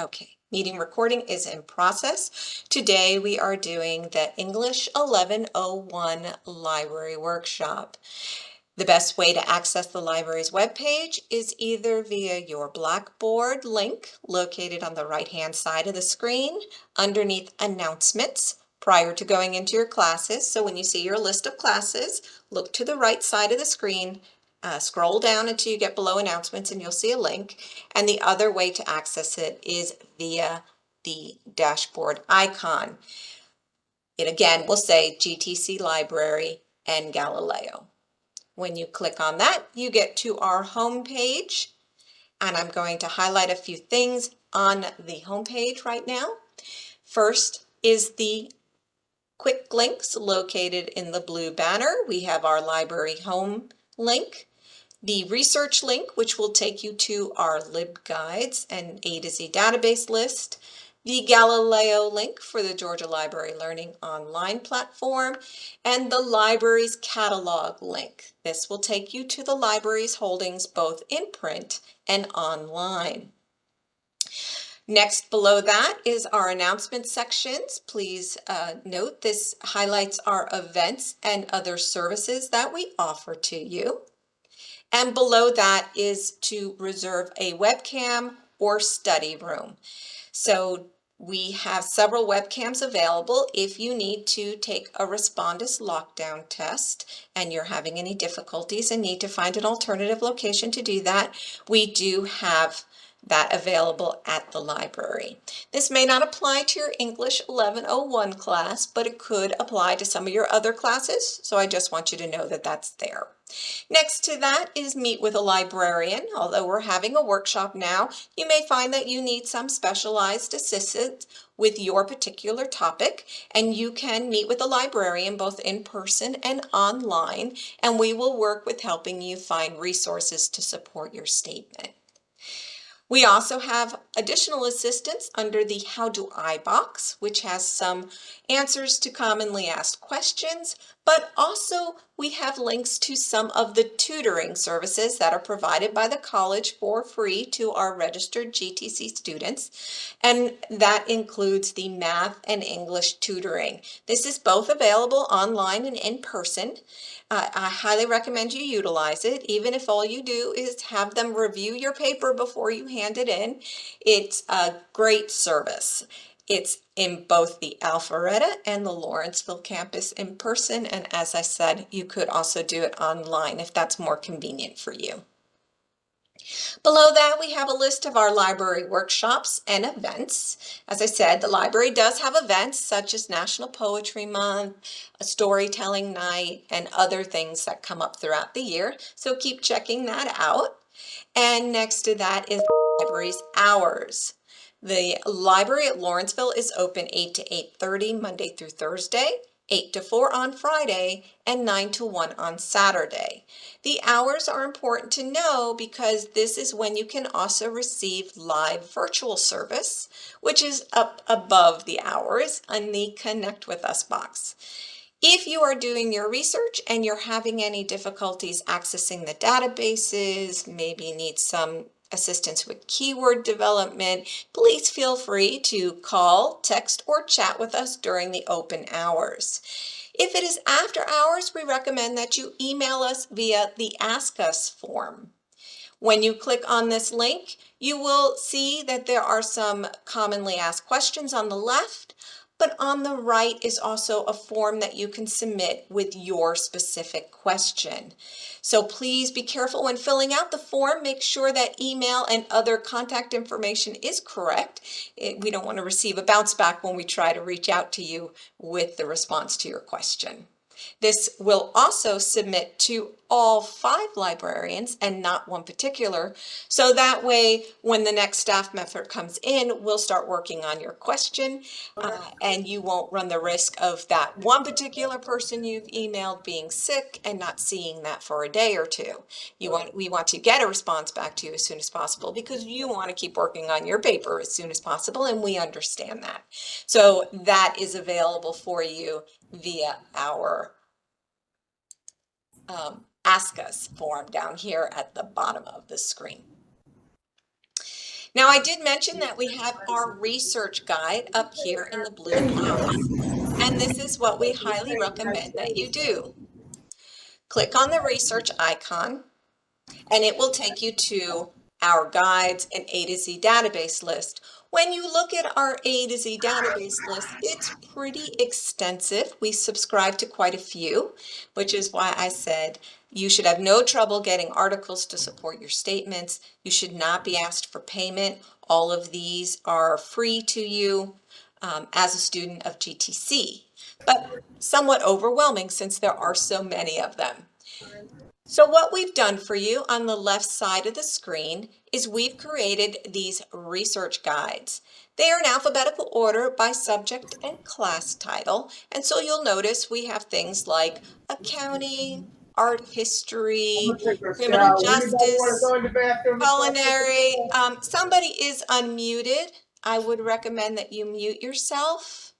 Okay, meeting recording is in process. Today we are doing the English 1101 Library Workshop. The best way to access the library's webpage is either via your Blackboard link located on the right-hand side of the screen underneath Announcements prior to going into your classes. So when you see your list of classes, look to the right side of the screen, scroll down until you get below Announcements and you'll see a link. And the other way to access it is via the dashboard icon. It again will say GTC Library and Galileo. When you click on that, you get to our home page, and I'm going to highlight a few things on the home page right now. First is the quick links located in the blue banner. We have our library home link, the research link, which will take you to our LibGuides and A to Z database list, the Galileo link for the Georgia Library Learning Online platform, and the library's catalog link. This will take you to the library's holdings both in print and online. Next below that is our announcement sections. Please note this highlights our events and other services that we offer to you. And below that is to reserve a webcam or study room. So we have several webcams available if you need to take a Respondus lockdown test and you're having any difficulties and need to find an alternative location to do that. We do have that available at the library. This may not apply to your English 1101 class, but it could apply to some of your other classes, so I just want you to know that that's there. Next to that is meet with a librarian. Although we're having a workshop now, you may find that you need some specialized assistance with your particular topic, and you can meet with a librarian both in person and online, and we will work with helping you find resources to support your statement. We also have additional assistance under the How Do I box, which has some answers to commonly asked questions, but also we have links to some of the tutoring services that are provided by the college for free to our registered GTC students, and that includes the math and English tutoring. This is both available online and in person. I highly recommend you utilize it, even if all you do is have them review your paper before you hand it in. It's a great service. It's in both the Alpharetta and the Lawrenceville campus in person, and as I said, you could also do it online if that's more convenient for you. Below that, we have a list of our library workshops and events. As I said, the library does have events such as National Poetry Month, a storytelling night, and other things that come up throughout the year, so keep checking that out. And next to that is the library's hours. The library at Lawrenceville is open 8 to 8:30 Monday through Thursday, 8 to 4 on Friday, and 9 to 1 on Saturday. The hours are important to know because this is when you can also receive live virtual service, which is up above the hours in the Connect With Us box. If you are doing your research and you're having any difficulties accessing the databases, maybe need some assistance with keyword development, please feel free to call, text, or chat with us during the open hours. If it is after hours, we recommend that you email us via the Ask Us form. When you click on this link, you will see that there are some commonly asked questions on the left, but on the right is also a form that you can submit with your specific question. So please be careful when filling out the form. Make sure that email and other contact information is correct. We don't want to receive a bounce back when we try to reach out to you with the response to your question. This will also submit to all 5 librarians and not one particular, so that way when the next staff member comes in, we'll start working on your question and you won't run the risk of that one particular person you've emailed being sick and not seeing that for a day or two. We want to get a response back to you as soon as possible because you want to keep working on your paper as soon as possible, and we understand that. So that is available for you via our Ask Us form down here at the bottom of the screen. Now, I did mention that we have our research guide up here in the blue box, and this is what we highly recommend that you do. Click on the research icon, and it will take you to our guides and A to Z database list. When you look at our A to Z database list, it's pretty extensive. We subscribe to quite a few, which is why I said you should have no trouble getting articles to support your statements. You should not be asked for payment. All of these are free to you as a student of GTC, but somewhat overwhelming since there are so many of them. So what we've done for you on the left side of the screen is we've created these research guides. They are in alphabetical order by subject and class title. And so you'll notice we have things like accounting, art history, criminal justice, culinary. Somebody is unmuted. I would recommend that you mute yourself.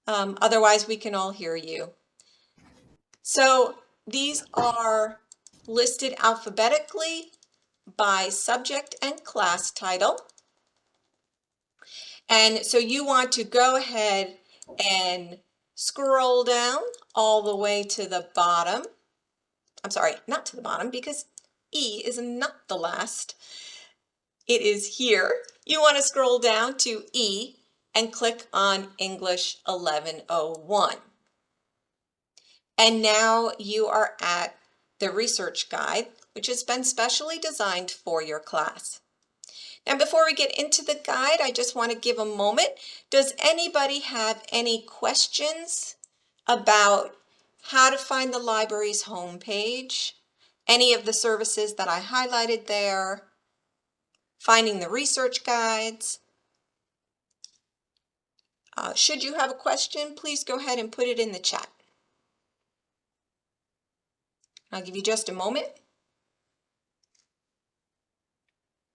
Otherwise, we can all hear you. So these are listed alphabetically by subject and class title. And so you want to go ahead and scroll down all the way to the bottom. I'm sorry, not to the bottom because E is not the last. It is here. You want to scroll down to E and click on English 1101. And now you are at the research guide, which has been specially designed for your class. Now, before we get into the guide, I just want to give a moment. Does anybody have any questions about how to find the library's homepage, any of the services that I highlighted there, finding the research guides? Should you have a question, please go ahead and put it in the chat. I'll give you just a moment,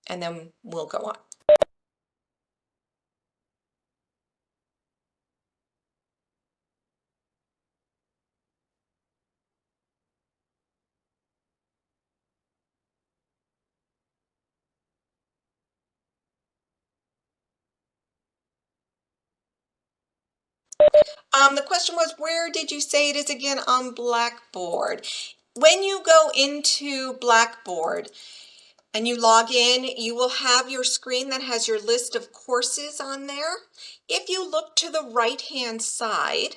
and then we'll go on. The question was, where did you say it is again on Blackboard? When you go into Blackboard and you log in, you will have your screen that has your list of courses on there. If you look to the right-hand side,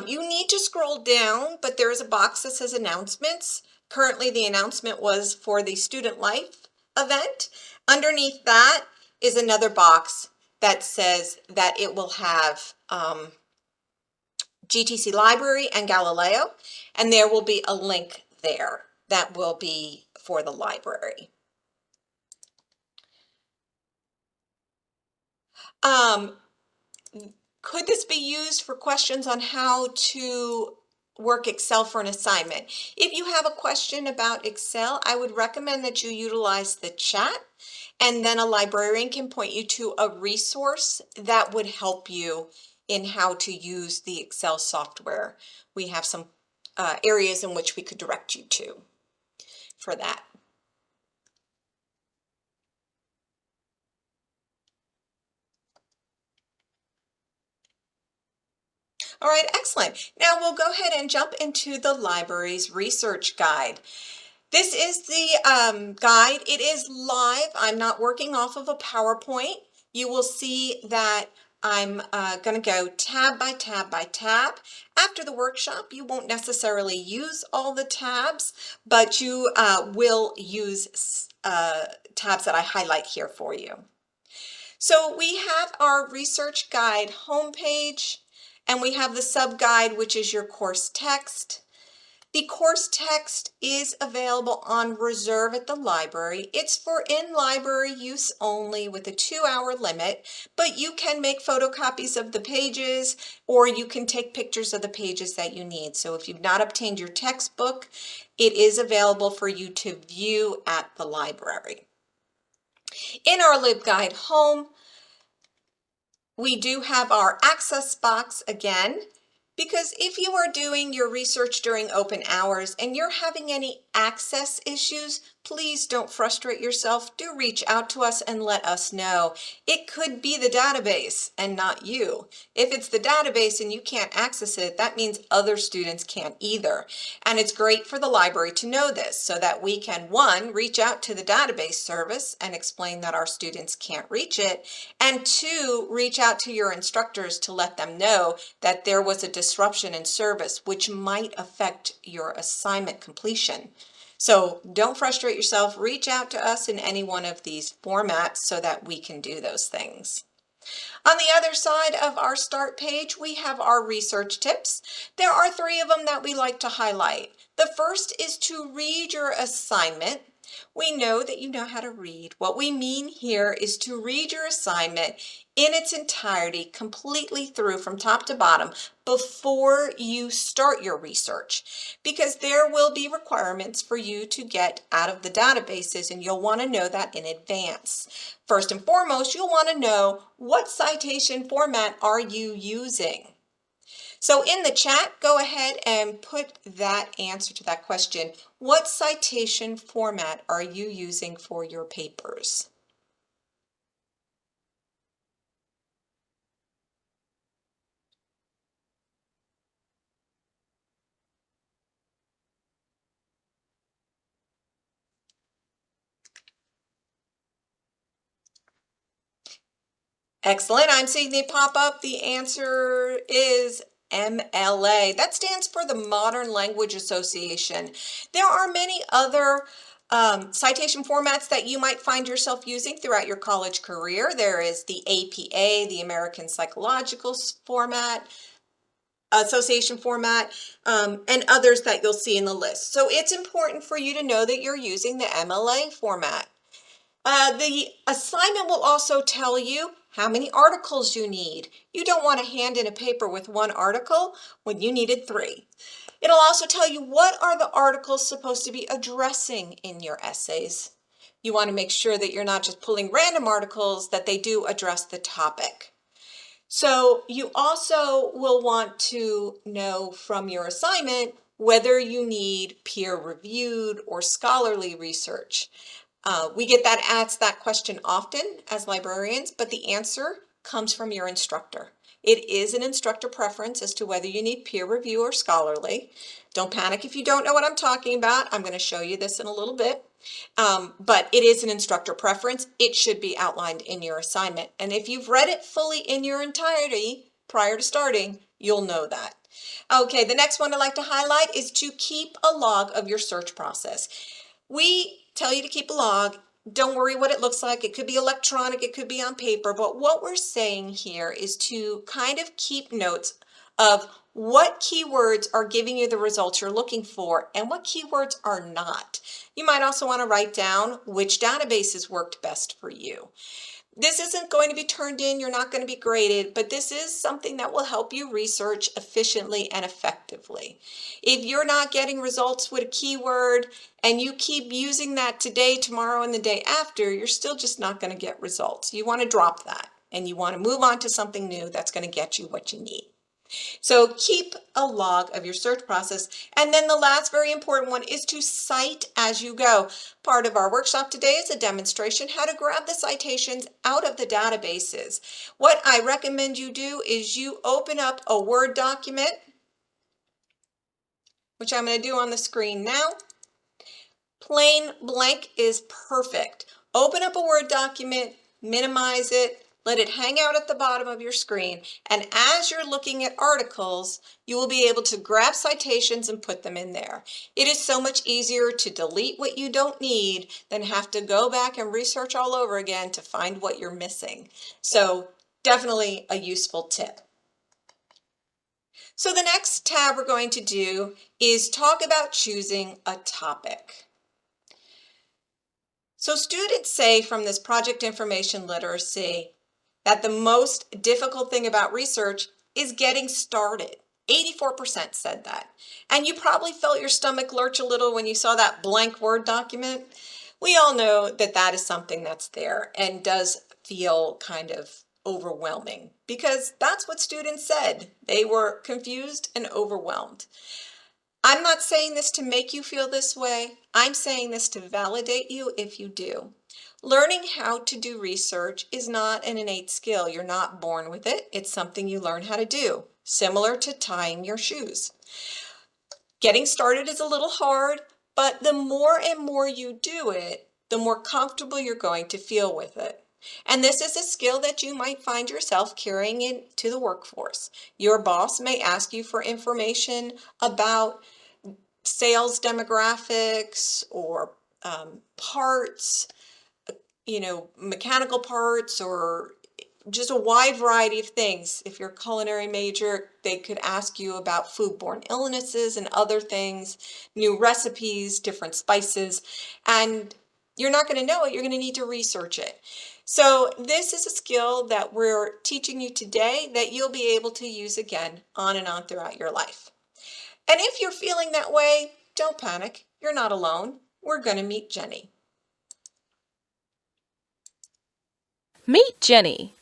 you need to scroll down, but there is a box that says announcements. Currently, the announcement was for the Student Life event. Underneath that is another box that says that it will have GTC Library and Galileo, and there will be a link there that will be for the library. Could this be used for questions on how to work Excel for an assignment? If you have a question about Excel, I would recommend that you utilize the chat, and then a librarian can point you to a resource that would help you in how to use the Excel software. We have some areas in which we could direct you to for that. All right, excellent. Now we'll go ahead and jump into the library's research guide. This is the guide. It is live. I'm not working off of a PowerPoint. You will see that I'm going to go tab by tab by tab. After the workshop, you won't necessarily use all the tabs, but you will use tabs that I highlight here for you. So we have our research guide homepage, and we have the sub-guide, which is your course text. The course text is available on reserve at the library. It's for in-library use only with a 2-hour limit, but you can make photocopies of the pages or you can take pictures of the pages that you need. So if you've not obtained your textbook, it is available for you to view at the library. In our LibGuide home, we do have our access box again. Because if you are doing your research during open hours and you're having any access issues, please don't frustrate yourself. Do reach out to us and let us know. It could be the database and not you. If it's the database and you can't access it, that means other students can't either. And it's great for the library to know this so that we can, one, reach out to the database service and explain that our students can't reach it, and two, reach out to your instructors to let them know that there was a disruption in service which might affect your assignment completion. So don't frustrate yourself. Reach out to us in any one of these formats so that we can do those things. On the other side of our start page, we have our research tips. There are 3 of them that we like to highlight. The first is to read your assignment. We know that you know how to read. What we mean here is to read your assignment in its entirety, completely through from top to bottom, before you start your research, because there will be requirements for you to get out of the databases, and you'll want to know that in advance. First and foremost, you'll want to know, what citation format are you using? So in the chat, go ahead and put that answer to that question. What citation format are you using for your papers? Excellent. I'm seeing they pop up. The answer is MLA. That stands for the Modern Language Association. There are many other citation formats that you might find yourself using throughout your college career. There is the APA, the American Psychological Format, Association format, and others that you'll see in the list. So it's important for you to know that you're using the MLA format. The assignment will also tell you how many articles you need. You don't want to hand in a paper with 1 article when you needed 3. It'll also tell you what are the articles supposed to be addressing in your essays. You want to make sure that you're not just pulling random articles, that they do address the topic. So you also will want to know from your assignment whether you need peer-reviewed or scholarly research. We get asked that question often as librarians, but the answer comes from your instructor. It is an instructor preference as to whether you need peer review or scholarly. Don't panic if you don't know what I'm talking about. I'm going to show you this in a little bit. But it is an instructor preference. It should be outlined in your assignment. And if you've read it fully in your entirety prior to starting, you'll know that. Okay, the next one I'd like to highlight is to keep a log of your search process. We tell you to keep a log. Don't worry what it looks like. It could be electronic, it could be on paper, but what we're saying here is to kind of keep notes of what keywords are giving you the results you're looking for and what keywords are not. You might also want to write down which databases worked best for you. This isn't going to be turned in, you're not going to be graded, but this is something that will help you research efficiently and effectively. If you're not getting results with a keyword and you keep using that today, tomorrow, and the day after, you're still just not going to get results. You want to drop that and you want to move on to something new that's going to get you what you need. So keep a log of your search process. And then the last very important one is to cite as you go. Part of our workshop today is a demonstration how to grab the citations out of the databases. What I recommend you do is you open up a Word document, which I'm going to do on the screen now. Plain blank is perfect. Open up a Word document, minimize it, let it hang out at the bottom of your screen, and as you're looking at articles, you will be able to grab citations and put them in there. It is so much easier to delete what you don't need than have to go back and research all over again to find what you're missing. So definitely a useful tip. So the next tab we're going to do is talk about choosing a topic. So students say from this project information literacy that the most difficult thing about research is getting started. 84% said that. And you probably felt your stomach lurch a little when you saw that blank Word document. We all know that that is something that's there and does feel kind of overwhelming, because that's what students said. They were confused and overwhelmed. I'm not saying this to make you feel this way. I'm saying this to validate you if you do. Learning how to do research is not an innate skill. You're not born with it. It's something you learn how to do, similar to tying your shoes. Getting started is a little hard, but the more and more you do it, the more comfortable you're going to feel with it. And this is a skill that you might find yourself carrying into the workforce. Your boss may ask you for information about sales demographics or parts, mechanical parts, or just a wide variety of things. If you're a culinary major, they could ask you about foodborne illnesses and other things, new recipes, different spices, and you're not going to know it. You're going to need to research it. So this is a skill that we're teaching you today that you'll be able to use again on and on throughout your life. And if you're feeling that way, don't panic. You're not alone. We're going to meet Jenny. Meet Jenny.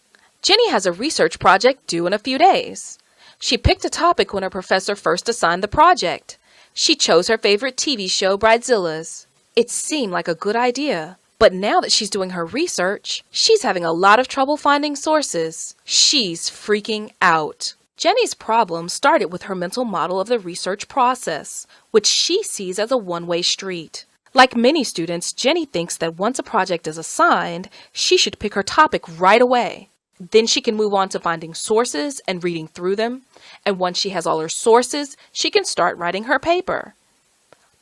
Jenny has a research project due in a few days. She picked a topic when her professor first assigned the project. She chose her favorite TV show, Bridezillas. It seemed like a good idea, but now that she's doing her research, she's having a lot of trouble finding sources. She's freaking out. Jenny's problem started with her mental model of the research process, which she sees as a one-way street. Like many students, Jenny thinks that once a project is assigned, she should pick her topic right away. Then she can move on to finding sources and reading through them. And once she has all her sources, she can start writing her paper.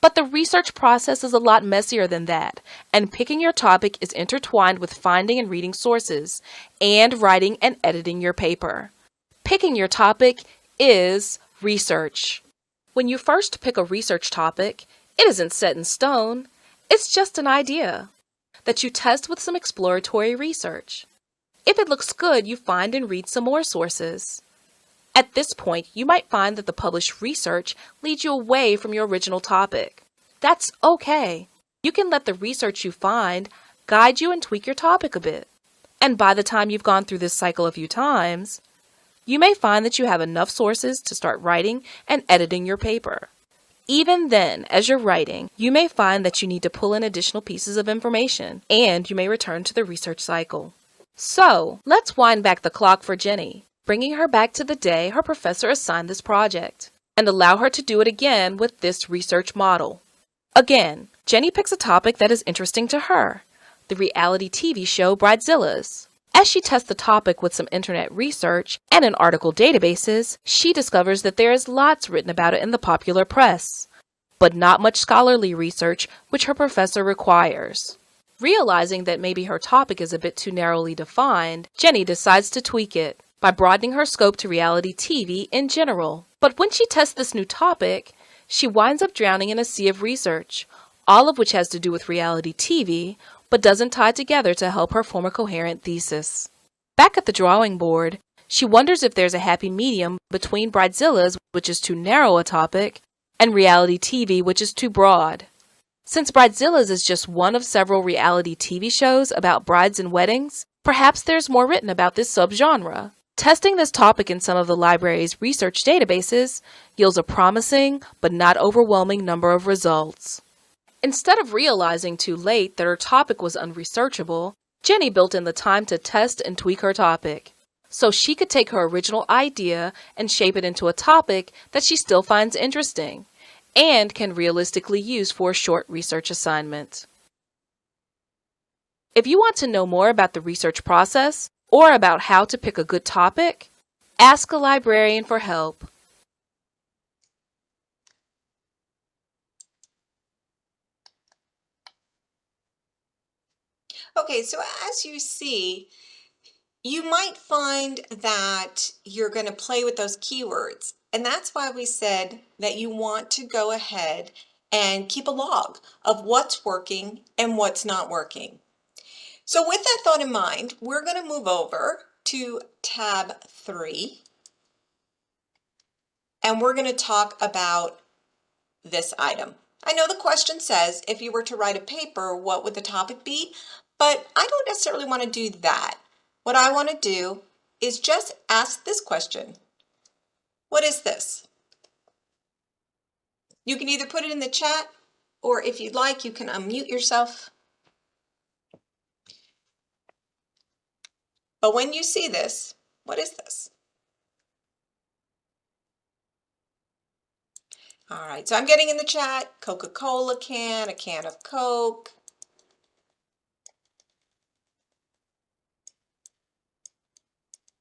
But the research process is a lot messier than that, and picking your topic is intertwined with finding and reading sources, and writing and editing your paper. Picking your topic is research. When you first pick a research topic, it isn't set in stone. It's just an idea that you test with some exploratory research. If it looks good, you find and read some more sources. At this point, you might find that the published research leads you away from your original topic. That's okay. You can let the research you find guide you and tweak your topic a bit. And by the time you've gone through this cycle a few times, you may find that you have enough sources to start writing and editing your paper. Even then, as you're writing, you may find that you need to pull in additional pieces of information, and you may return to the research cycle. So, let's wind back the clock for Jenny, bringing her back to the day her professor assigned this project, and allow her to do it again with this research model. Again, Jenny picks a topic that is interesting to her, the reality TV show Bridezillas. As she tests the topic with some internet research and in article databases, she discovers that there is lots written about it in the popular press, but not much scholarly research which her professor requires. Realizing that maybe her topic is a bit too narrowly defined, Jenny decides to tweak it by broadening her scope to reality TV in general. But when she tests this new topic, she winds up drowning in a sea of research, all of which has to do with reality TV, but doesn't tie together to help her form a coherent thesis. Back at the drawing board, she wonders if there's a happy medium between Bridezillas, which is too narrow a topic, and reality TV, which is too broad. Since Bridezillas is just one of several reality TV shows about brides and weddings, perhaps there's more written about this subgenre. Testing this topic in some of the library's research databases yields a promising but not overwhelming number of results. Instead of realizing too late that her topic was unresearchable, Jenny built in the time to test and tweak her topic, so she could take her original idea and shape it into a topic that she still finds interesting and can realistically use for a short research assignment. If you want to know more about the research process or about how to pick a good topic, ask a librarian for help. Okay, so as you see, you might find that you're going to play with those keywords. And that's why we said that you want to go ahead and keep a log of what's working and what's not working. So with that thought in mind, we're going to move over to tab 3. And we're going to talk about this item. I know the question says, if you were to write a paper, what would the topic be? But I don't necessarily want to do that. What I want to do is just ask this question. What is this? You can either put it in the chat, or if you'd like, you can unmute yourself. But when you see this, what is this? All right, so I'm getting in the chat, Coca-Cola can, a can of Coke.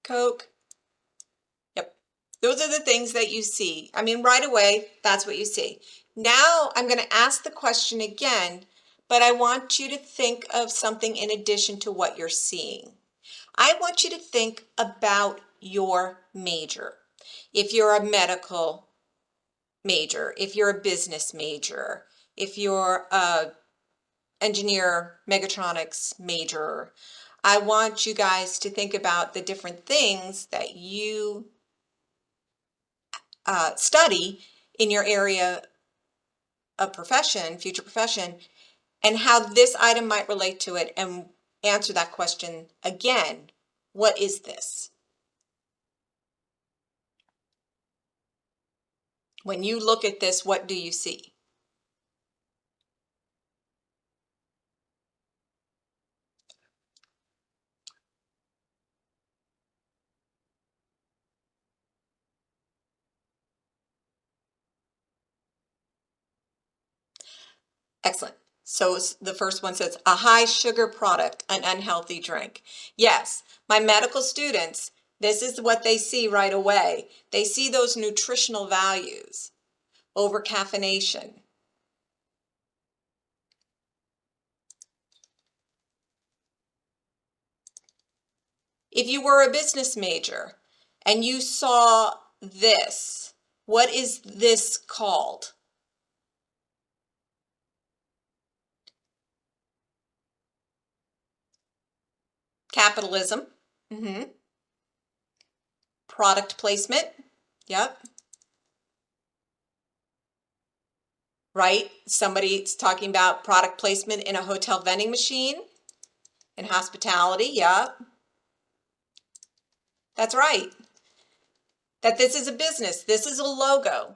Coke. Yep. Those are the things that you see. I mean, right away, that's what you see. Now I'm going to ask the question again, but I want you to think of something in addition to what you're seeing. I want you to think about your major. If you're a medical major, if you're a business major, if you're a engineer mechatronics major, I want you guys to think about the different things that you study in your area of profession, future profession, and how this item might relate to it, and answer that question again. What is this? When you look at this, what do you see? Excellent. So the first one says a high sugar product, an unhealthy drink. Yes, my medical students, this is what they see right away. They see those nutritional values, over caffeination. If you were a business major and you saw this, what is this called? Capitalism. Product placement. Yep. Right? Somebody's talking about product placement in a hotel vending machine, in hospitality. Yep. That's right. That this is a business. This is a logo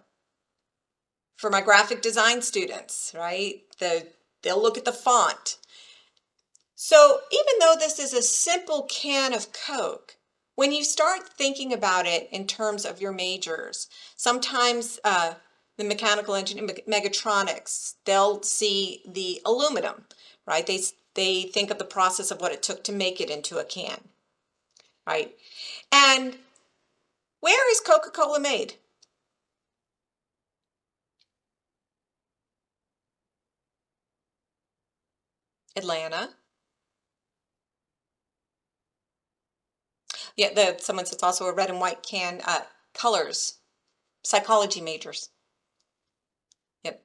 for my graphic design students, right? They'll look at the font. So even though this is a simple can of Coke, when you start thinking about it in terms of your majors, sometimes the mechanical engineering, mechatronics, they'll see the aluminum, right? They think of the process of what it took to make it into a can, right? And where is Coca-Cola made? Atlanta. Yeah, someone says also a red and white can, colors, psychology majors. Yep.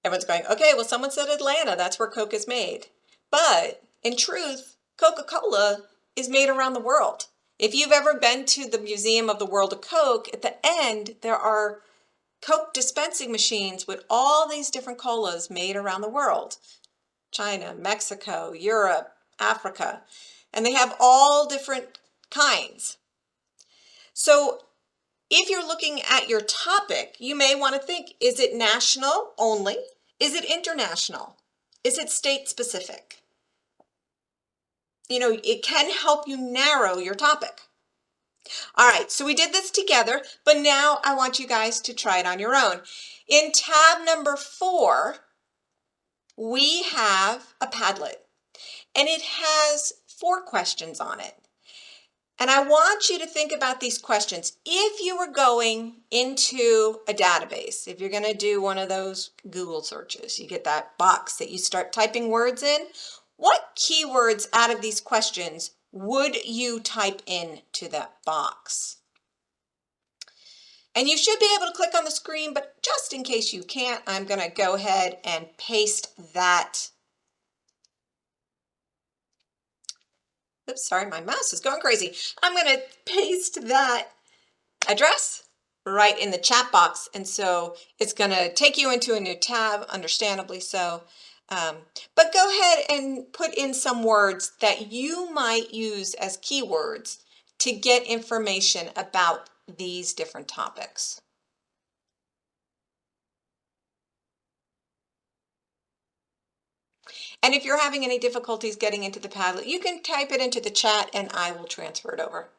Everyone's going, okay, well, someone said Atlanta, that's where Coke is made. But in truth, Coca-Cola is made around the world. If you've ever been to the Museum of the World of Coke, at the end, there are Coke dispensing machines with all these different colas made around the world. China, Mexico, Europe, Africa, and they have all different kinds. So if you're looking at your topic, you may want to think, is it national only? Is it international? Is it state specific? You know, it can help you narrow your topic. All right, so we did this together, but now I want you guys to try it on your own. In tab number 4, we have a Padlet, and it has 4 questions on it. And I want you to think about these questions. If you were going into a database, if you're going to do one of those Google searches, you get that box that you start typing words in, what keywords out of these questions would you type into that box? And you should be able to click on the screen, but just in case you can't, I'm going to go ahead and paste that. Oops, sorry, my mouse is going crazy. I'm going to paste that address right in the chat box, and so it's going to take you into a new tab, understandably so. But go ahead and put in some words that you might use as keywords to get information about these different topics. And if you're having any difficulties getting into the Padlet, you can type it into the chat and I will transfer it over.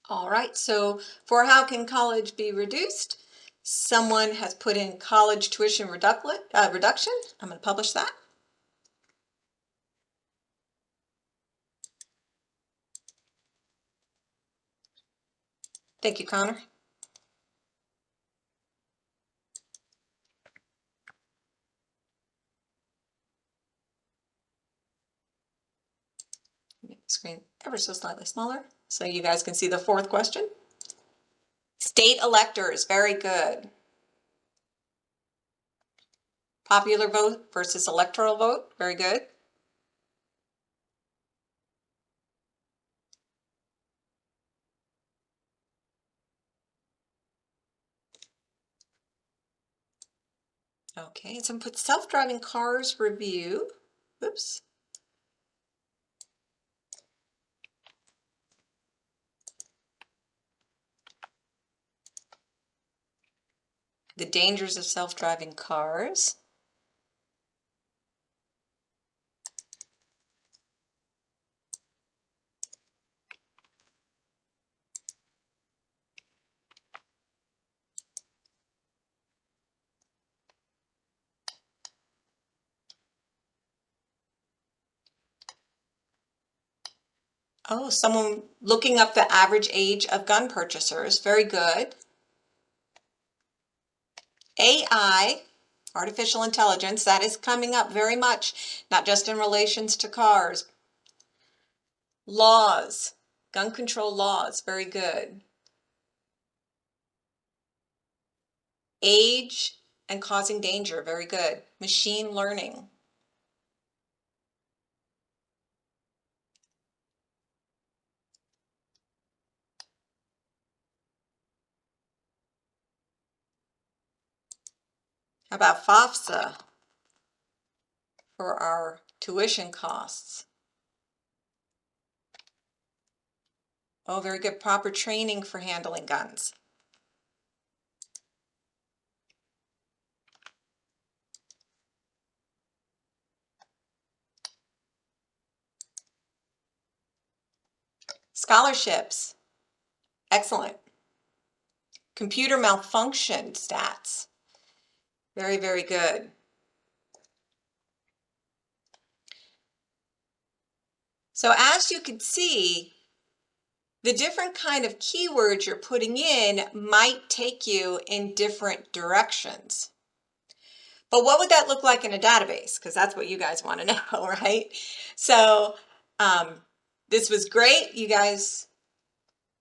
All right, so for how can college be reduced? Someone has put in college tuition reduction. I'm going to publish that. Thank you, Connor. Make the screen ever so slightly smaller so you guys can see the fourth question. State electors, very good. Popular vote versus electoral vote, very good. Okay, and someone put self-driving cars review. Oops. The dangers of self-driving cars. Oh, someone looking up the average age of gun purchasers. Very good. AI, artificial intelligence, that is coming up very much, not just in relations to cars. Laws, gun control laws, very good. Age and causing danger, very good. Machine learning. How about FOFSA for our tuition costs? Oh, very good. Proper training for handling guns. Scholarships. Excellent. Computer malfunction stats. Very, very good. So as you can see, the different kind of keywords you're putting in might take you in different directions. But what would that look like in a database? Because that's what you guys want to know, right? So this was great, you guys,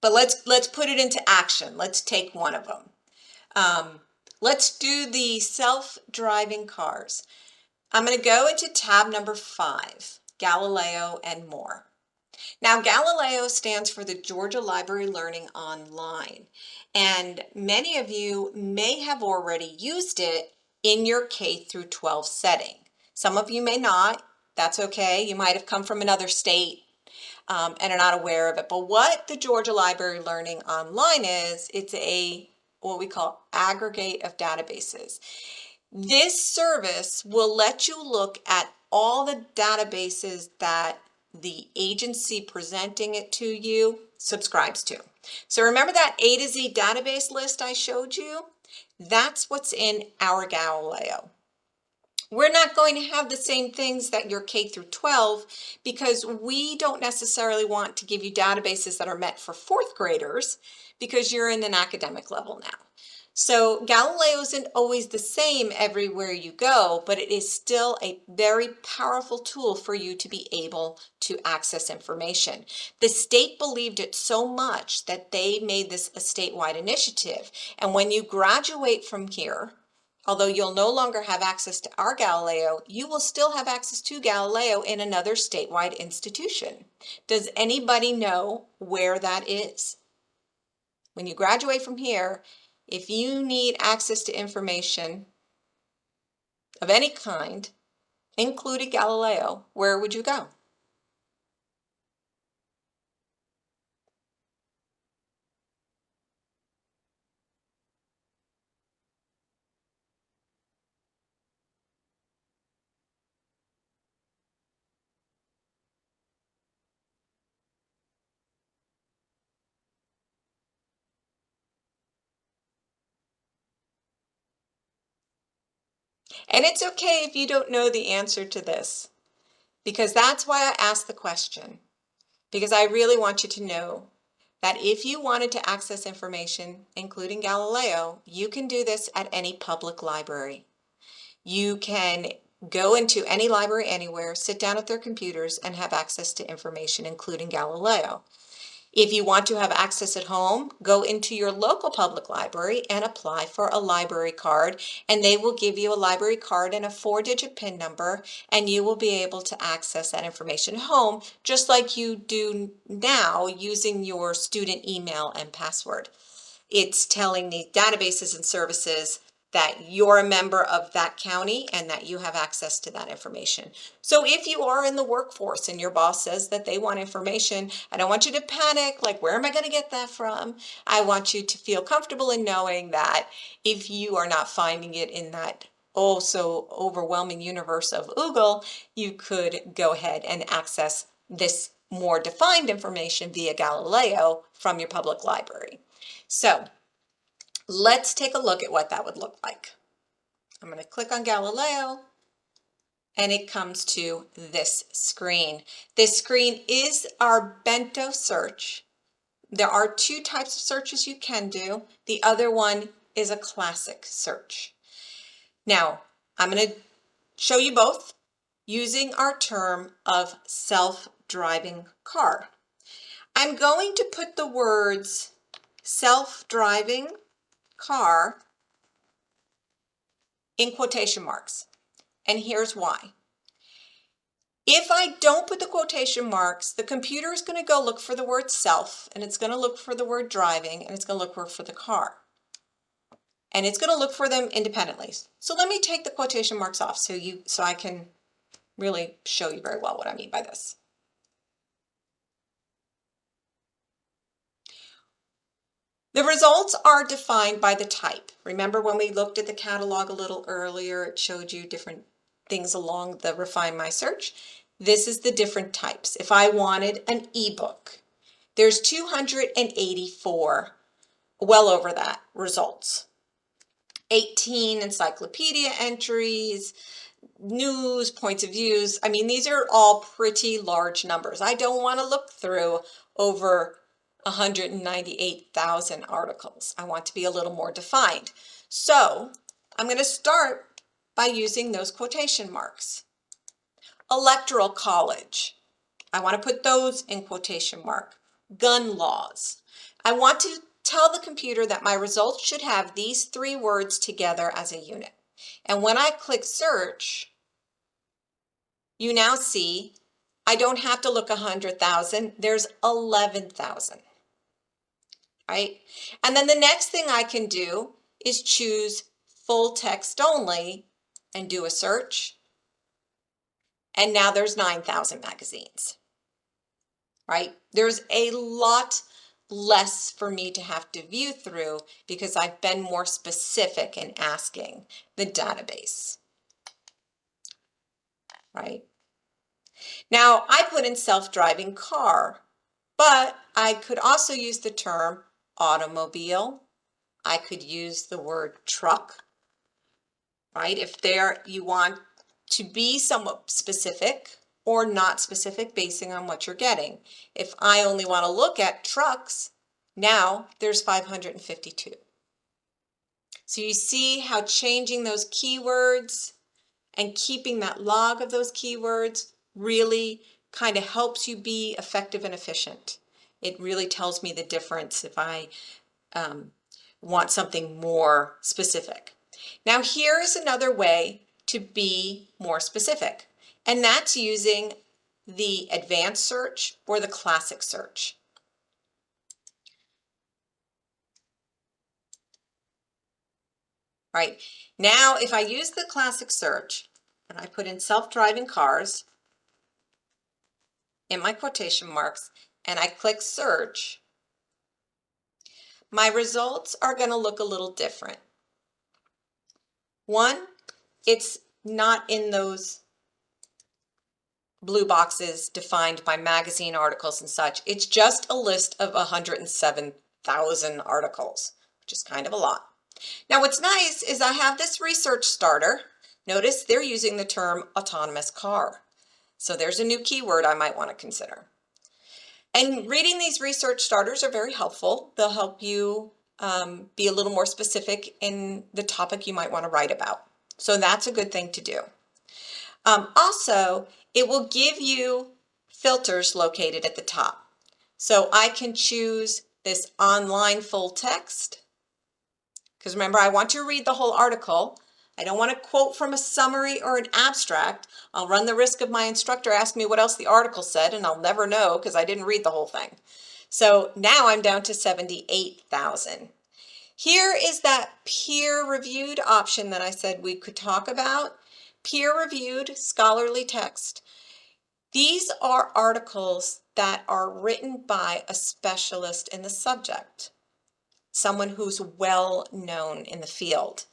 but let's put it into action. Let's take one of them. Let's do the self-driving cars. I'm going to go into tab number 5, Galileo and more. Now, Galileo stands for the Georgia Library Learning Online, and many of you may have already used it in your K through 12 setting. Some of you may not. That's okay. You might have come from another state and are not aware of it. But what the Georgia Library Learning Online is, it's what we call aggregate of databases. This service will let you look at all the databases that the agency presenting it to you subscribes to. So remember that A to Z database list I showed you? That's what's in our Galileo. We're not going to have the same things that your K through 12 because we don't necessarily want to give you databases that are meant for fourth graders because you're in an academic level now. So Galileo isn't always the same everywhere you go, but it is still a very powerful tool for you to be able to access information. The state believed it so much that they made this a statewide initiative. And when you graduate from here, although you'll no longer have access to our Galileo, you will still have access to Galileo in another statewide institution. Does anybody know where that is? When you graduate from here, if you need access to information of any kind, including Galileo, where would you go? And it's okay if you don't know the answer to this, because that's why I asked the question, because I really want you to know that if you wanted to access information, including Galileo, you can do this at any public library. You can go into any library anywhere, sit down at their computers, and have access to information, including Galileo. If you want to have access at home, go into your local public library and apply for a library card, and they will give you a library card and a 4-digit PIN number, and you will be able to access that information at home, just like you do now using your student email and password. It's telling the databases and services that you're a member of that county and that you have access to that information. So if you are in the workforce and your boss says that they want information, I don't want you to panic, like, where am I going to get that from? I want you to feel comfortable in knowing that if you are not finding it in that oh so overwhelming universe of Google, you could go ahead and access this more defined information via Galileo from your public library. So let's take a look at what that would look like. I'm going to click on Galileo and it comes to this screen. This screen is our Bento search. There are 2 types of searches you can do. The other one is a classic search. Now, I'm going to show you both using our term of self-driving car. I'm going to put the words self-driving car in quotation marks. And here's why. If I don't put the quotation marks, the computer is going to go look for the word self, and it's going to look for the word driving, and it's going to look for the car. And it's going to look for them independently. So let me take the quotation marks off so I can really show you very well what I mean by this. The results are defined by the type. Remember when we looked at the catalog a little earlier, it showed you different things along the Refine My Search. This is the different types. If I wanted an ebook, there's 284, well over that, results. 18 encyclopedia entries, news, points of views. I mean, these are all pretty large numbers. I don't want to look through over 198,000 articles. I want to be a little more defined. So I'm going to start by using those quotation marks. Electoral college. I want to put those in quotation mark. Gun laws. I want to tell the computer that my results should have these 3 words together as a unit. And when I click search, you now see I don't have to look 100,000, there's 11,000, right? And then the next thing I can do is choose full text only and do a search. And now there's 9,000 magazines, right? There's a lot less for me to have to view through because I've been more specific in asking the database, right? Now, I put in self-driving car, but I could also use the term automobile. I could use the word truck, right? If there you want to be somewhat specific or not specific basing on what you're getting. If I only want to look at trucks, now there's 552. So you see how changing those keywords and keeping that log of those keywords really kind of helps you be effective and efficient. It really tells me the difference if I want something more specific. Now here is another way to be more specific, and that's using the advanced search or the classic search. Right, now if I use the classic search and I put in self-driving cars in my quotation marks and I click search, my results are going to look a little different. One, it's not in those blue boxes defined by magazine articles and such. It's just a list of 107,000 articles, which is kind of a lot. Now what's nice is I have this research starter. Notice they're using the term autonomous car. So there's a new keyword I might want to consider. And reading these research starters are very helpful. They'll help you be a little more specific in the topic you might want to write about. So that's a good thing to do. Also, it will give you filters located at the top. So I can choose this online full text, because remember, I want to read the whole article. I don't want to quote from a summary or an abstract. I'll run the risk of my instructor asking me what else the article said, and I'll never know because I didn't read the whole thing. So now I'm down to 78,000. Here is that peer-reviewed option that I said we could talk about. Peer-reviewed scholarly text. These are articles that are written by a specialist in the subject, someone who's well known in the field.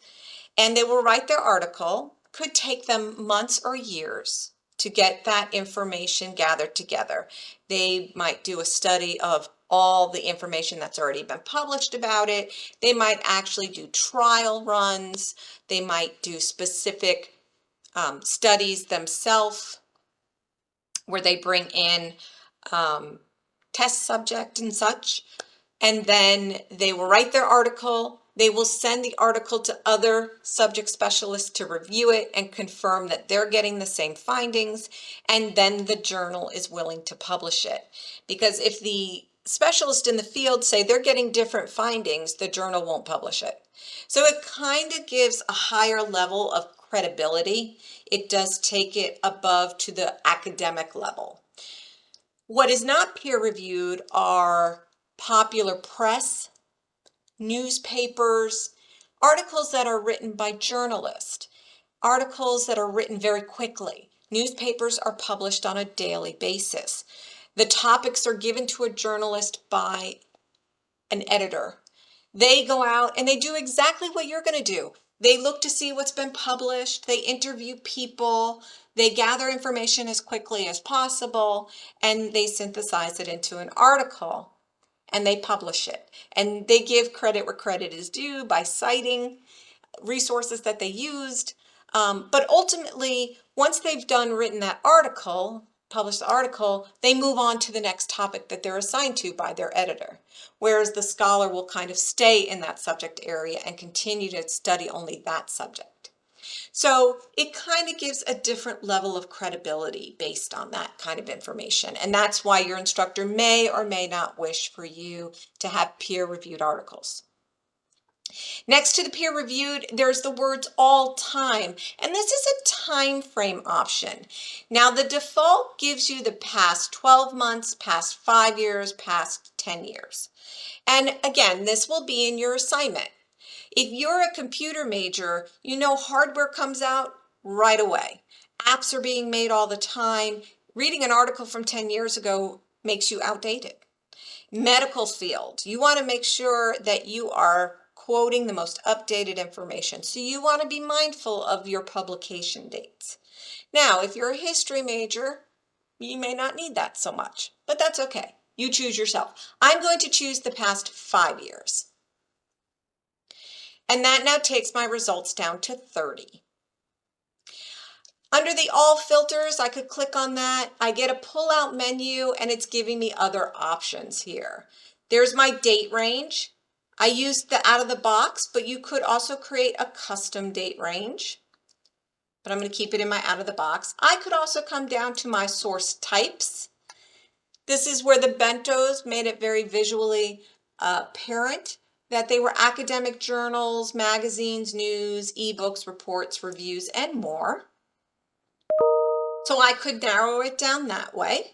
And they will write their article. Could take them months or years to get that information gathered together. They might do a study of all the information that's already been published about it. They might actually do trial runs. They might do specific studies themselves where they bring in test subject and such. And then they will write their article. They will send the article to other subject specialists to review it and confirm that they're getting the same findings. And then the journal is willing to publish it. Because if the specialists in the field say they're getting different findings, the journal won't publish it. So it kind of gives a higher level of credibility. It does take it above to the academic level. What is not peer-reviewed are popular press, newspapers, articles that are written by journalists, articles that are written very quickly. Newspapers are published on a daily basis. The topics are given to a journalist by an editor. They go out and they do exactly what you're going to do. They look to see what's been published, they interview people, they gather information as quickly as possible, and they synthesize it into an article, and they publish it. And they give credit where credit is due by citing resources that they used. But ultimately, once they've written that article, published the article, they move on to the next topic that they're assigned to by their editor. Whereas the scholar will kind of stay in that subject area and continue to study only that subject. So it kind of gives a different level of credibility based on that kind of information. And that's why your instructor may or may not wish for you to have peer-reviewed articles. Next to the peer-reviewed, there's the words all time, and this is a time frame option. Now the default gives you the past 12 months, past 5 years, past 10 years. And again, this will be in your assignment. If you're a computer major, you know hardware comes out right away. Apps are being made all the time. Reading an article from 10 years ago makes you outdated. Medical field, you want to make sure that you are quoting the most updated information. So you want to be mindful of your publication dates. Now, if you're a history major, you may not need that so much, but that's okay. You choose yourself. I'm going to choose the past 5 years. And that now takes my results down to 30. Under the all filters, I could click on that. I get a pull-out menu and it's giving me other options here. There's my date range. I used the out of the box, but you could also create a custom date range. But I'm going to keep it in my out of the box. I could also come down to my source types. This is where the Bentos made it very visually apparent that they were academic journals, magazines, news, ebooks, reports, reviews, and more. So I could narrow it down that way.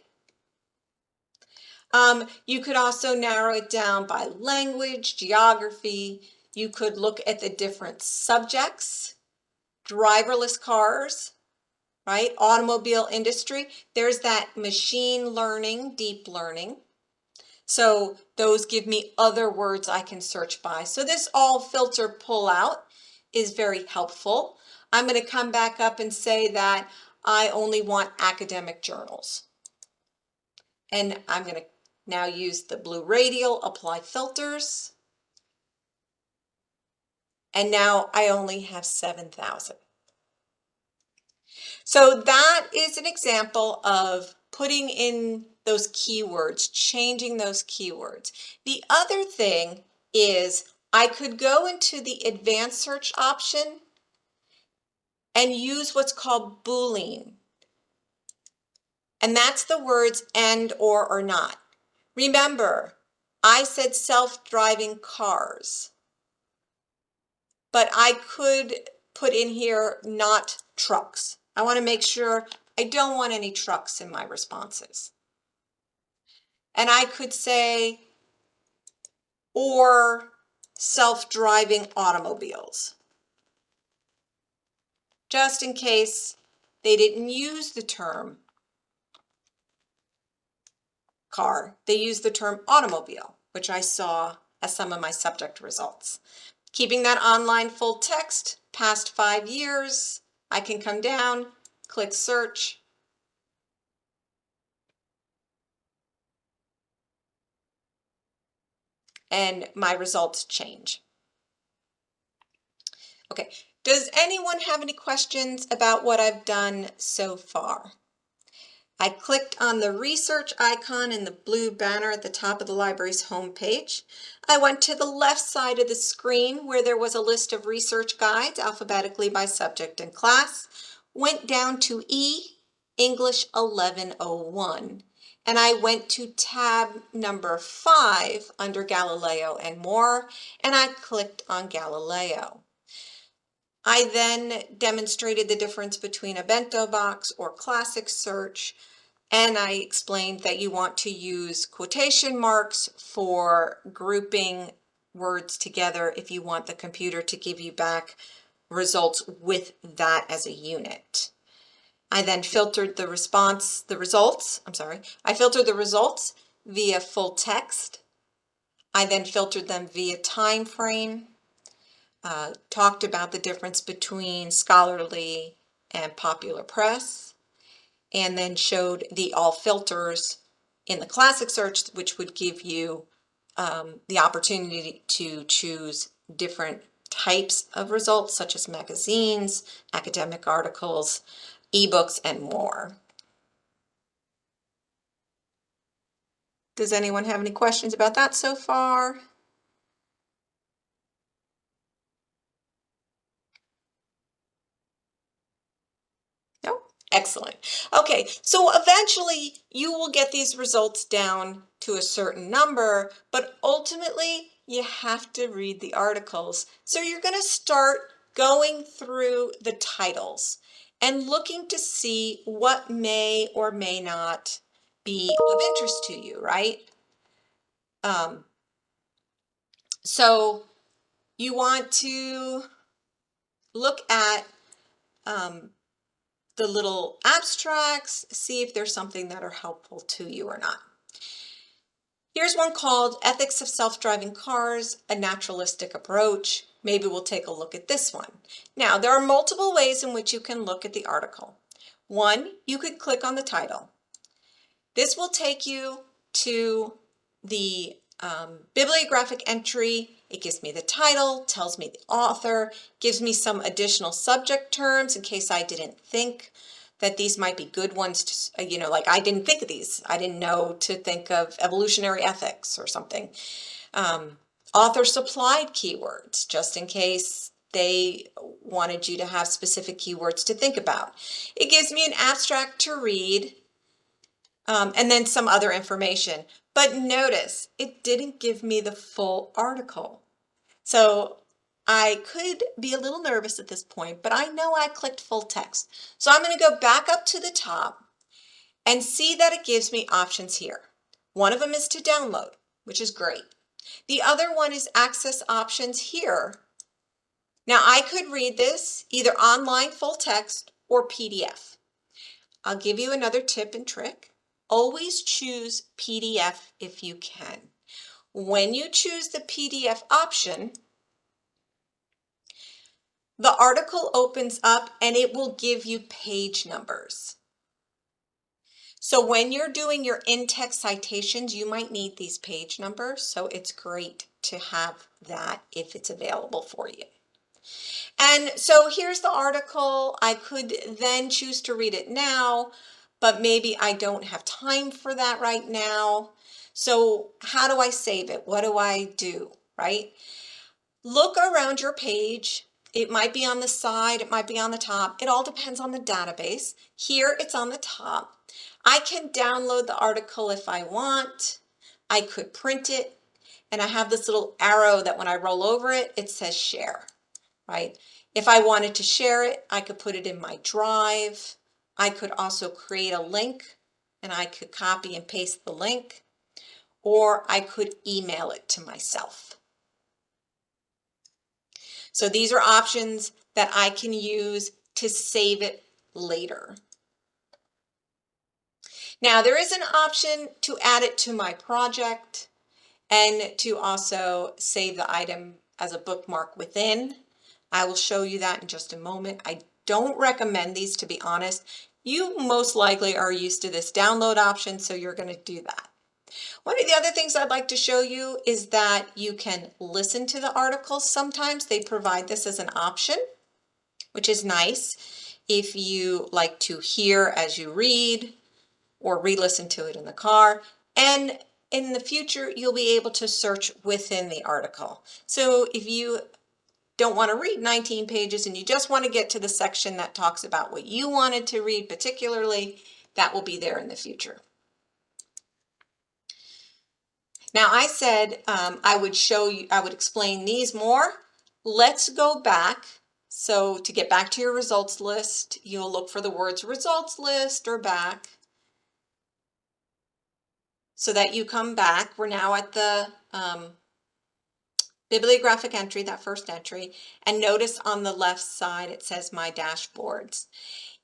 You could also narrow it down by language, geography. You could look at the different subjects, driverless cars, right? Automobile industry. There's that machine learning, deep learning. So those give me other words I can search by. So this all filter pull out is very helpful. I'm going to come back up and say that I only want academic journals. And I'm going to now use the blue radial, apply filters. And now I only have 7,000. So that is an example of putting in those keywords, changing those keywords. The other thing is I could go into the advanced search option and use what's called Boolean. And that's the words and or not. Remember, I said self-driving cars, but I could put in here not trucks. I want to make sure I don't want any trucks in my responses. And I could say, or self-driving automobiles, just in case they didn't use the term car. They used the term automobile, which I saw as some of my subject results. Keeping that online full text, past 5 years, I can come down, click search, and my results change. Okay, does anyone have any questions about what I've done so far? I clicked on the research icon in the blue banner at the top of the library's homepage. I went to the left side of the screen where there was a list of research guides alphabetically by subject and class, went down to E, English 1101, and I went to tab number 5 under Galileo and more, and I clicked on Galileo. I then demonstrated the difference between a bento box or classic search, and I explained that you want to use quotation marks for grouping words together if you want the computer to give you back results with that as a unit. I then filtered the results via full text. I then filtered them via time frame. Talked about the difference between scholarly and popular press, and then showed the all filters in the classic search, which would give you the opportunity to choose different types of results, such as magazines, academic articles, ebooks, and more. Does anyone have any questions about that so far? No? Excellent. Okay, so eventually you will get these results down to a certain number, but ultimately you have to read the articles. So you're going to start going through the titles and looking to see what may or may not be of interest to you, right? So you want to look at the little abstracts, see if there's something that are helpful to you or not. Here's one called Ethics of Self-Driving Cars, a Naturalistic Approach. Maybe we'll take a look at this one. Now, there are multiple ways in which you can look at the article. One, you could click on the title. This will take you to the bibliographic entry. It gives me the title, tells me the author, gives me some additional subject terms in case I didn't think that these might be good ones to, like I didn't think of these. I didn't know to think of evolutionary ethics or something. Author supplied keywords, just in case they wanted you to have specific keywords to think about. It gives me an abstract to read, and then some other information. But notice, it didn't give me the full article. So I could be a little nervous at this point, but I know I clicked full text. So I'm going to go back up to the top and see that it gives me options here. One of them is to download, which is great. The other one is access options here. Now I could read this either online full text or PDF. I'll give you another tip and trick. Always choose PDF if you can. When you choose the PDF option, the article opens up and it will give you page numbers. So when you're doing your in-text citations, you might need these page numbers, so it's great to have that if it's available for you. And so here's the article. I could then choose to read it now, but maybe I don't have time for that right now. So how do I save it? What do I do, right? Look around your page. It might be on the side, it might be on the top. It all depends on the database. Here it's on the top. I can download the article if I want. I could print it, and I have this little arrow that when I roll over it, it says share, right? If I wanted to share it, I could put it in my drive. I could also create a link and I could copy and paste the link, or I could email it to myself. So these are options that I can use to save it later. Now there is an option to add it to my project and to also save the item as a bookmark within. I will show you that in just a moment. I don't recommend these, to be honest. You most likely are used to this download option, so you're going to do that. One of the other things I'd like to show you is that you can listen to the articles. Sometimes they provide this as an option, which is nice if you like to hear as you read or re-listen to it in the car. And in the future, you'll be able to search within the article. So if you don't want to read 19 pages and you just want to get to the section that talks about what you wanted to read particularly, that will be there in the future. Now I said I would explain these more. Let's go back. So to get back to your results list, you'll look for the words results list or back, so that you come back. We're now at the bibliographic entry, that first entry, and notice on the left side it says my dashboards.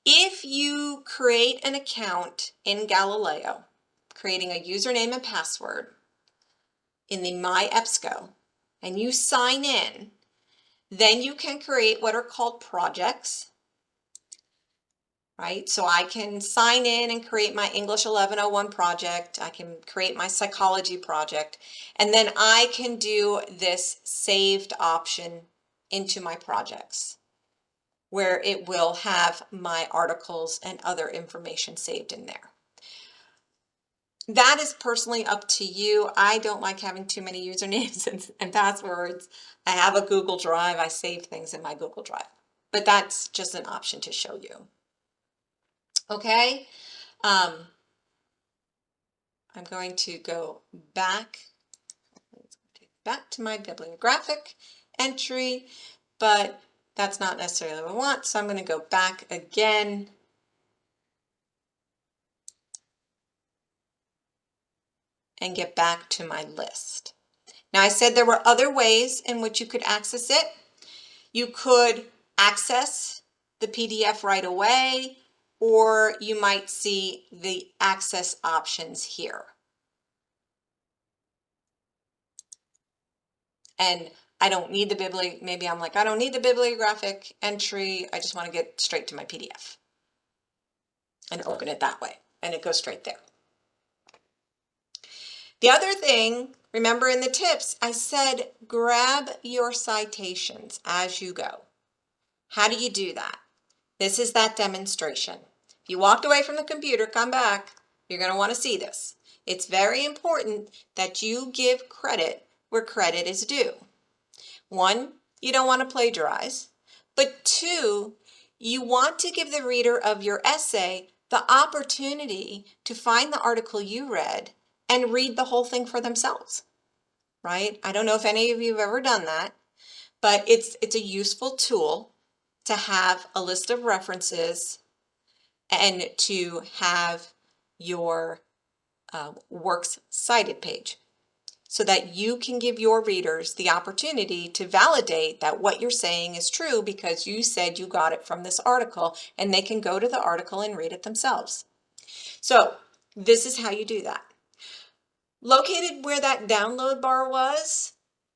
If you create an account in Galileo, creating a username and password in the My EBSCO, and you sign in, then you can create what are called projects, right? So I can sign in and create my English 1101 project. I can create my psychology project, and then I can do this saved option into my projects, where it will have my articles and other information saved in there. That is personally up to you. I don't like having too many usernames and passwords. I have a Google Drive. I save things in my Google Drive, but that's just an option to show you. Okay, I'm going to go back to my bibliographic entry, but that's not necessarily what I want, so I'm going to go back again. And get back to my list. Now I said there were other ways in which you could access it. You could access the PDF right away, or you might see the access options here. And I don't need the maybe I'm like, I don't need the bibliographic entry. I just want to get straight to my PDF and open it that way. And it goes straight there. The other thing, remember in the tips, I said grab your citations as you go. How do you do that? This is that demonstration. If you walked away from the computer, come back, you're going to want to see this. It's very important that you give credit where credit is due. One, you don't want to plagiarize, but two, you want to give the reader of your essay the opportunity to find the article you read and read the whole thing for themselves, right? I don't know if any of you have ever done that, but it's a useful tool to have a list of references and to have your works cited page, so that you can give your readers the opportunity to validate that what you're saying is true because you said you got it from this article, and they can go to the article and read it themselves. So this is how you do that. Located where that download bar was,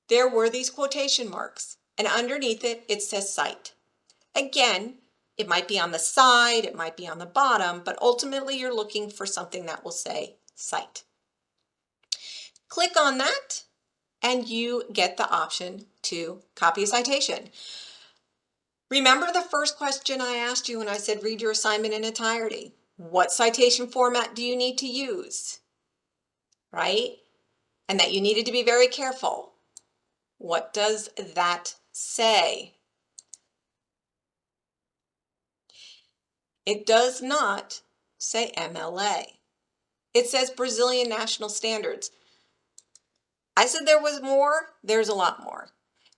there were these quotation marks, and underneath it, it says cite. Again, it might be on the side, it might be on the bottom, but ultimately you're looking for something that will say cite. Click on that and you get the option to copy a citation. Remember the first question I asked you when I said read your assignment in entirety? What citation format do you need to use? Right? And that you needed to be very careful. What does that say? It does not say MLA. It says Brazilian National Standards. I said there was more. There's a lot more.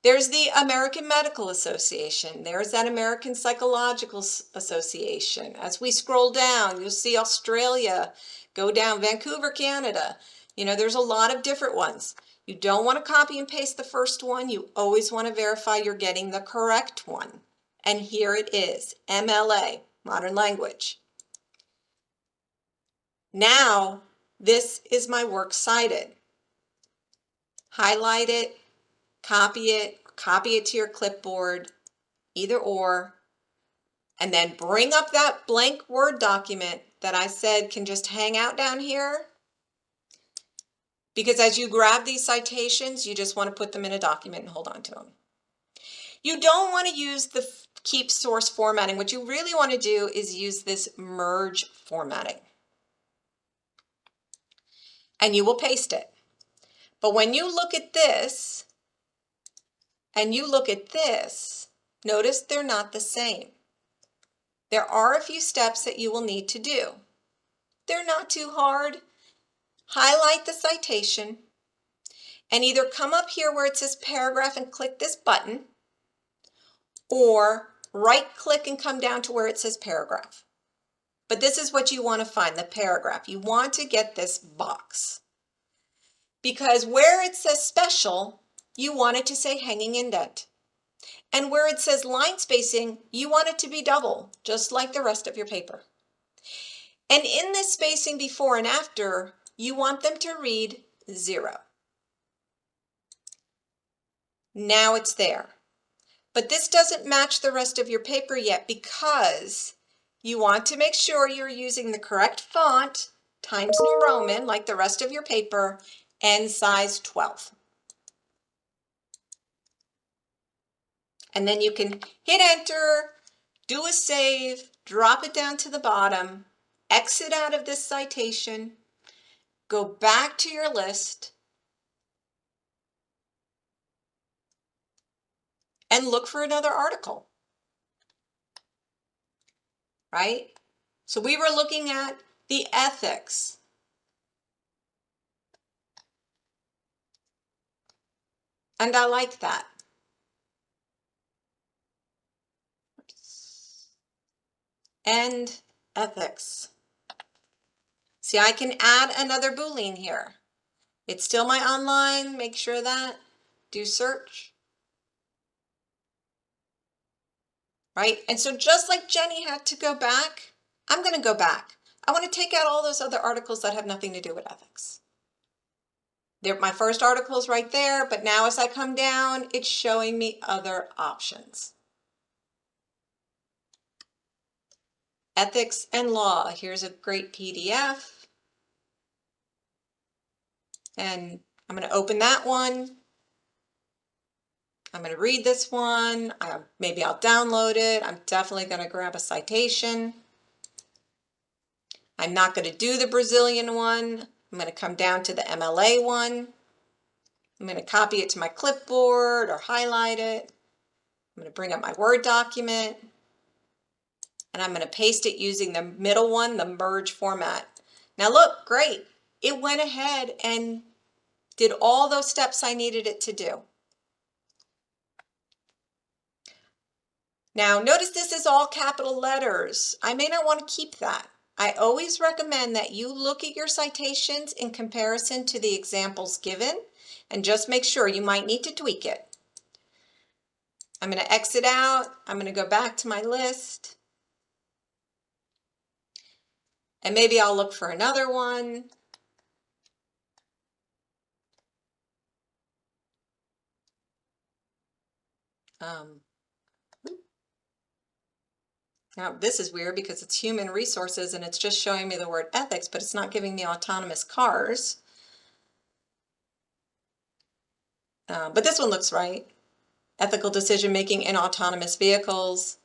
There's the American Medical Association. There's that American Psychological Association. As we scroll down, you'll see Australia, go down, Vancouver, Canada. There's a lot of different ones. You don't want to copy and paste the first one. You always want to verify you're getting the correct one. And here it is, MLA, Modern Language. Now, this is my works cited. Highlight it, copy it to your clipboard, either or, and then bring up that blank Word document that I said can just hang out down here. Because as you grab these citations, you just want to put them in a document and hold on to them. You don't want to use the keep source formatting. What you really want to do is use this merge formatting. And you will paste it. But when you look at this, and you look at this, notice they're not the same. There are a few steps that you will need to do. They're not too hard. Highlight the citation and either come up here where it says paragraph and click this button, or right click and come down to where it says paragraph. But this is what you want to find, the paragraph. You want to get this box. Because where it says special, you want it to say hanging indent. And where it says line spacing, you want it to be double, just like the rest of your paper. And in this spacing before and after, you want them to read 0. Now it's there. But this doesn't match the rest of your paper yet because you want to make sure you're using the correct font, Times New Roman, like the rest of your paper, and size 12. And then you can hit enter, do a save, drop it down to the bottom, exit out of this citation, go back to your list, and look for another article, right? So we were looking at the ethics. And I like that. And ethics. See, I can add another Boolean here. It's still my online, make sure that, do search. Right? And so just like Jenny had to go back, I'm going to go back. I want to take out all those other articles that have nothing to do with ethics. My first article is right there, but now as I come down, it's showing me other options. Ethics and law. Here's a great PDF. And I'm going to open that one. I'm going to read this one. Maybe I'll download it. I'm definitely going to grab a citation. I'm not going to do the Brazilian one. I'm going to come down to the MLA one. I'm going to copy it to my clipboard or highlight it. I'm going to bring up my Word document, and I'm going to paste it using the middle one, the merge format. Now look, great. It went ahead and did all those steps I needed it to do. Now notice this is all capital letters. I may not want to keep that. I always recommend that you look at your citations in comparison to the examples given and just make sure. You might need to tweak it. I'm going to exit out. I'm going to go back to my list. And maybe I'll look for another one. Now this is weird because it's human resources and it's just showing me the word ethics, but it's not giving me autonomous cars. But this one looks right. Ethical decision making in autonomous vehicles.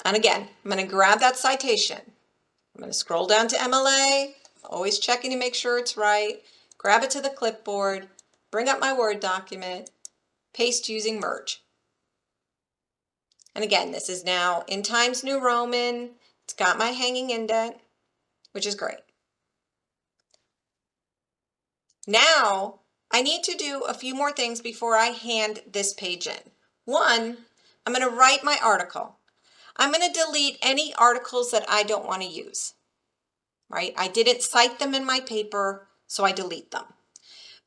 And again, I'm going to grab that citation. I'm going to scroll down to MLA, always checking to make sure it's right. Grab it to the clipboard, bring up my Word document, paste using merge. And again, this is now in Times New Roman. It's got my hanging indent, which is great. Now, I need to do a few more things before I hand this page in. One, I'm going to write my article. I'm going to delete any articles that I don't want to use, right? I didn't cite them in my paper, so I delete them.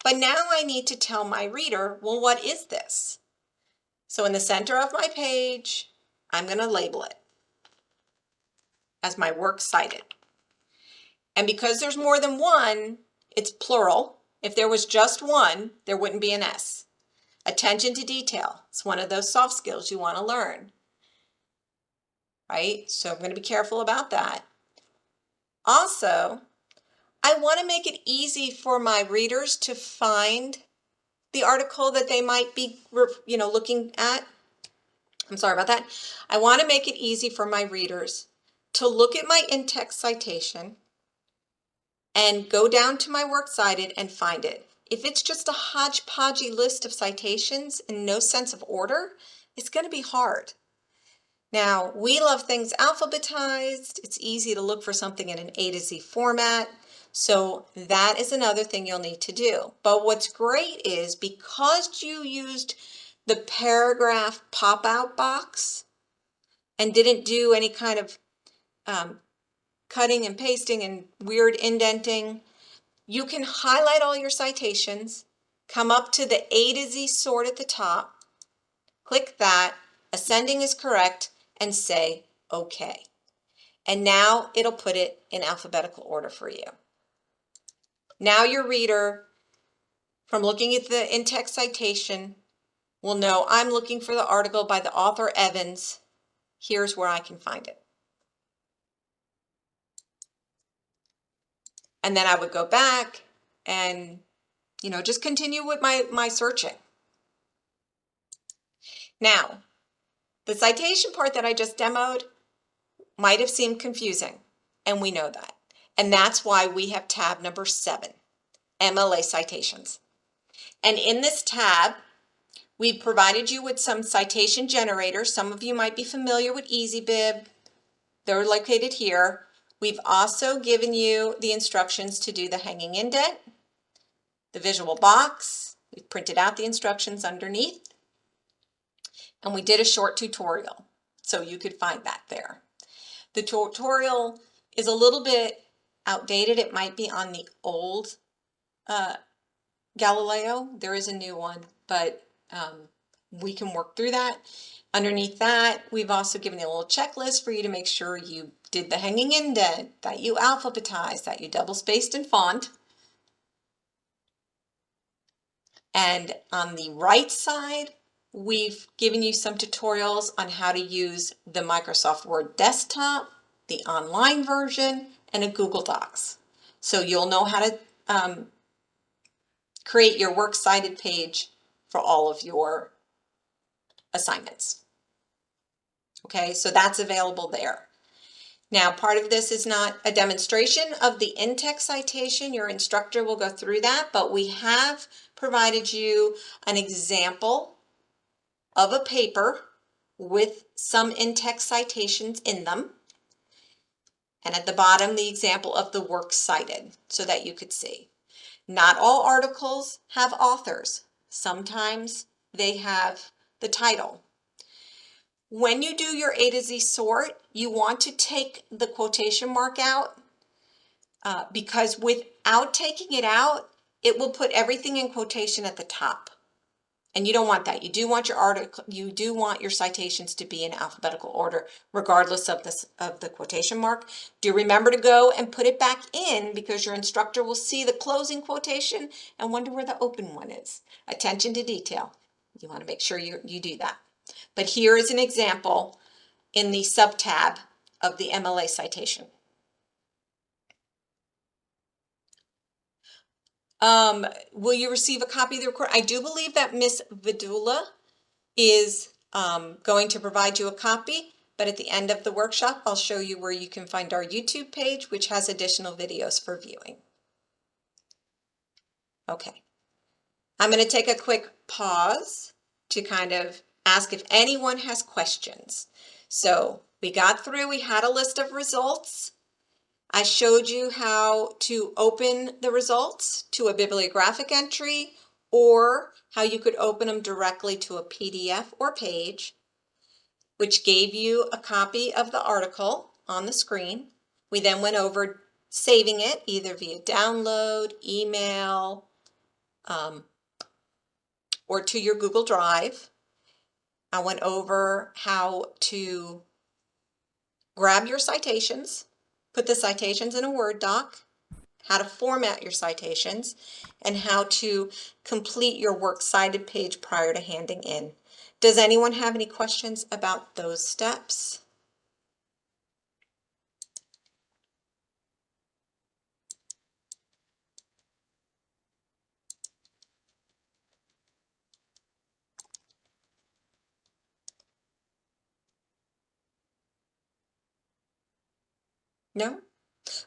But now I need to tell my reader, well, what is this? So in the center of my page, I'm going to label it as my works cited. And because there's more than one, it's plural. If there was just one, there wouldn't be an S. Attention to detail. It's one of those soft skills you want to learn, right? So I'm going to be careful about that. Also, I want to make it easy for my readers to find the article that they might be, looking at. I'm sorry about that. I want to make it easy for my readers to look at my in-text citation and go down to my works cited and find it. If it's just a hodgepodgey list of citations and no sense of order, it's going to be hard. Now, we love things alphabetized. It's easy to look for something in an A to Z format. So that is another thing you'll need to do. But what's great is because you used the paragraph pop-out box and didn't do any kind of cutting and pasting and weird indenting, you can highlight all your citations, come up to the A to Z sort at the top, click that, ascending is correct, and say OK. And now it'll put it in alphabetical order for you. Now your reader, from looking at the in-text citation, will know I'm looking for the article by the author Evans. Here's where I can find it. And then I would go back and, just continue with my searching. Now, the citation part that I just demoed might have seemed confusing, and we know that. And that's why we have tab number 7, MLA citations. And in this tab, we provided you with some citation generators. Some of you might be familiar with EasyBib. They're located here. We've also given you the instructions to do the hanging indent, the visual box. We've printed out the instructions underneath. And we did a short tutorial, so you could find that there. The tutorial is a little bit outdated. It might be on the old Galileo. There is a new one, but we can work through that. Underneath that, we've also given you a little checklist for you to make sure you did the hanging indent, that you alphabetized, that you double spaced in font. And on the right side, we've given you some tutorials on how to use the Microsoft Word desktop, the online version, and a Google Docs. So you'll know how to create your works cited page for all of your assignments. Okay, so that's available there. Now, part of this is not a demonstration of the in-text citation. Your instructor will go through that, but we have provided you an example of a paper with some in-text citations in them. And at the bottom, the example of the work cited so that you could see. Not all articles have authors. Sometimes they have the title. When you do your A to Z sort, you want to take the quotation mark out because without taking it out, it will put everything in quotation at the top. And you don't want that. You do want your article, you do want your citations to be in alphabetical order, regardless of the quotation mark. Do remember to go and put it back in because your instructor will see the closing quotation and wonder where the open one is. Attention to detail. You want to make sure you do that. But here is an example in the sub-tab of the MLA citation. Will you receive a copy of the recording? I do believe that Miss Vidula is going to provide you a copy, but at the end of the workshop, I'll show you where you can find our YouTube page, which has additional videos for viewing. Okay, I'm going to take a quick pause to kind of ask if anyone has questions. So we got through, we had a list of results. I showed you how to open the results to a bibliographic entry or how you could open them directly to a PDF or page, which gave you a copy of the article on the screen. We then went over saving it either via download, email, or to your Google Drive. I went over how to grab your citations, put the citations in a Word doc, how to format your citations, and how to complete your works cited page prior to handing in. Does anyone have any questions about those steps? No?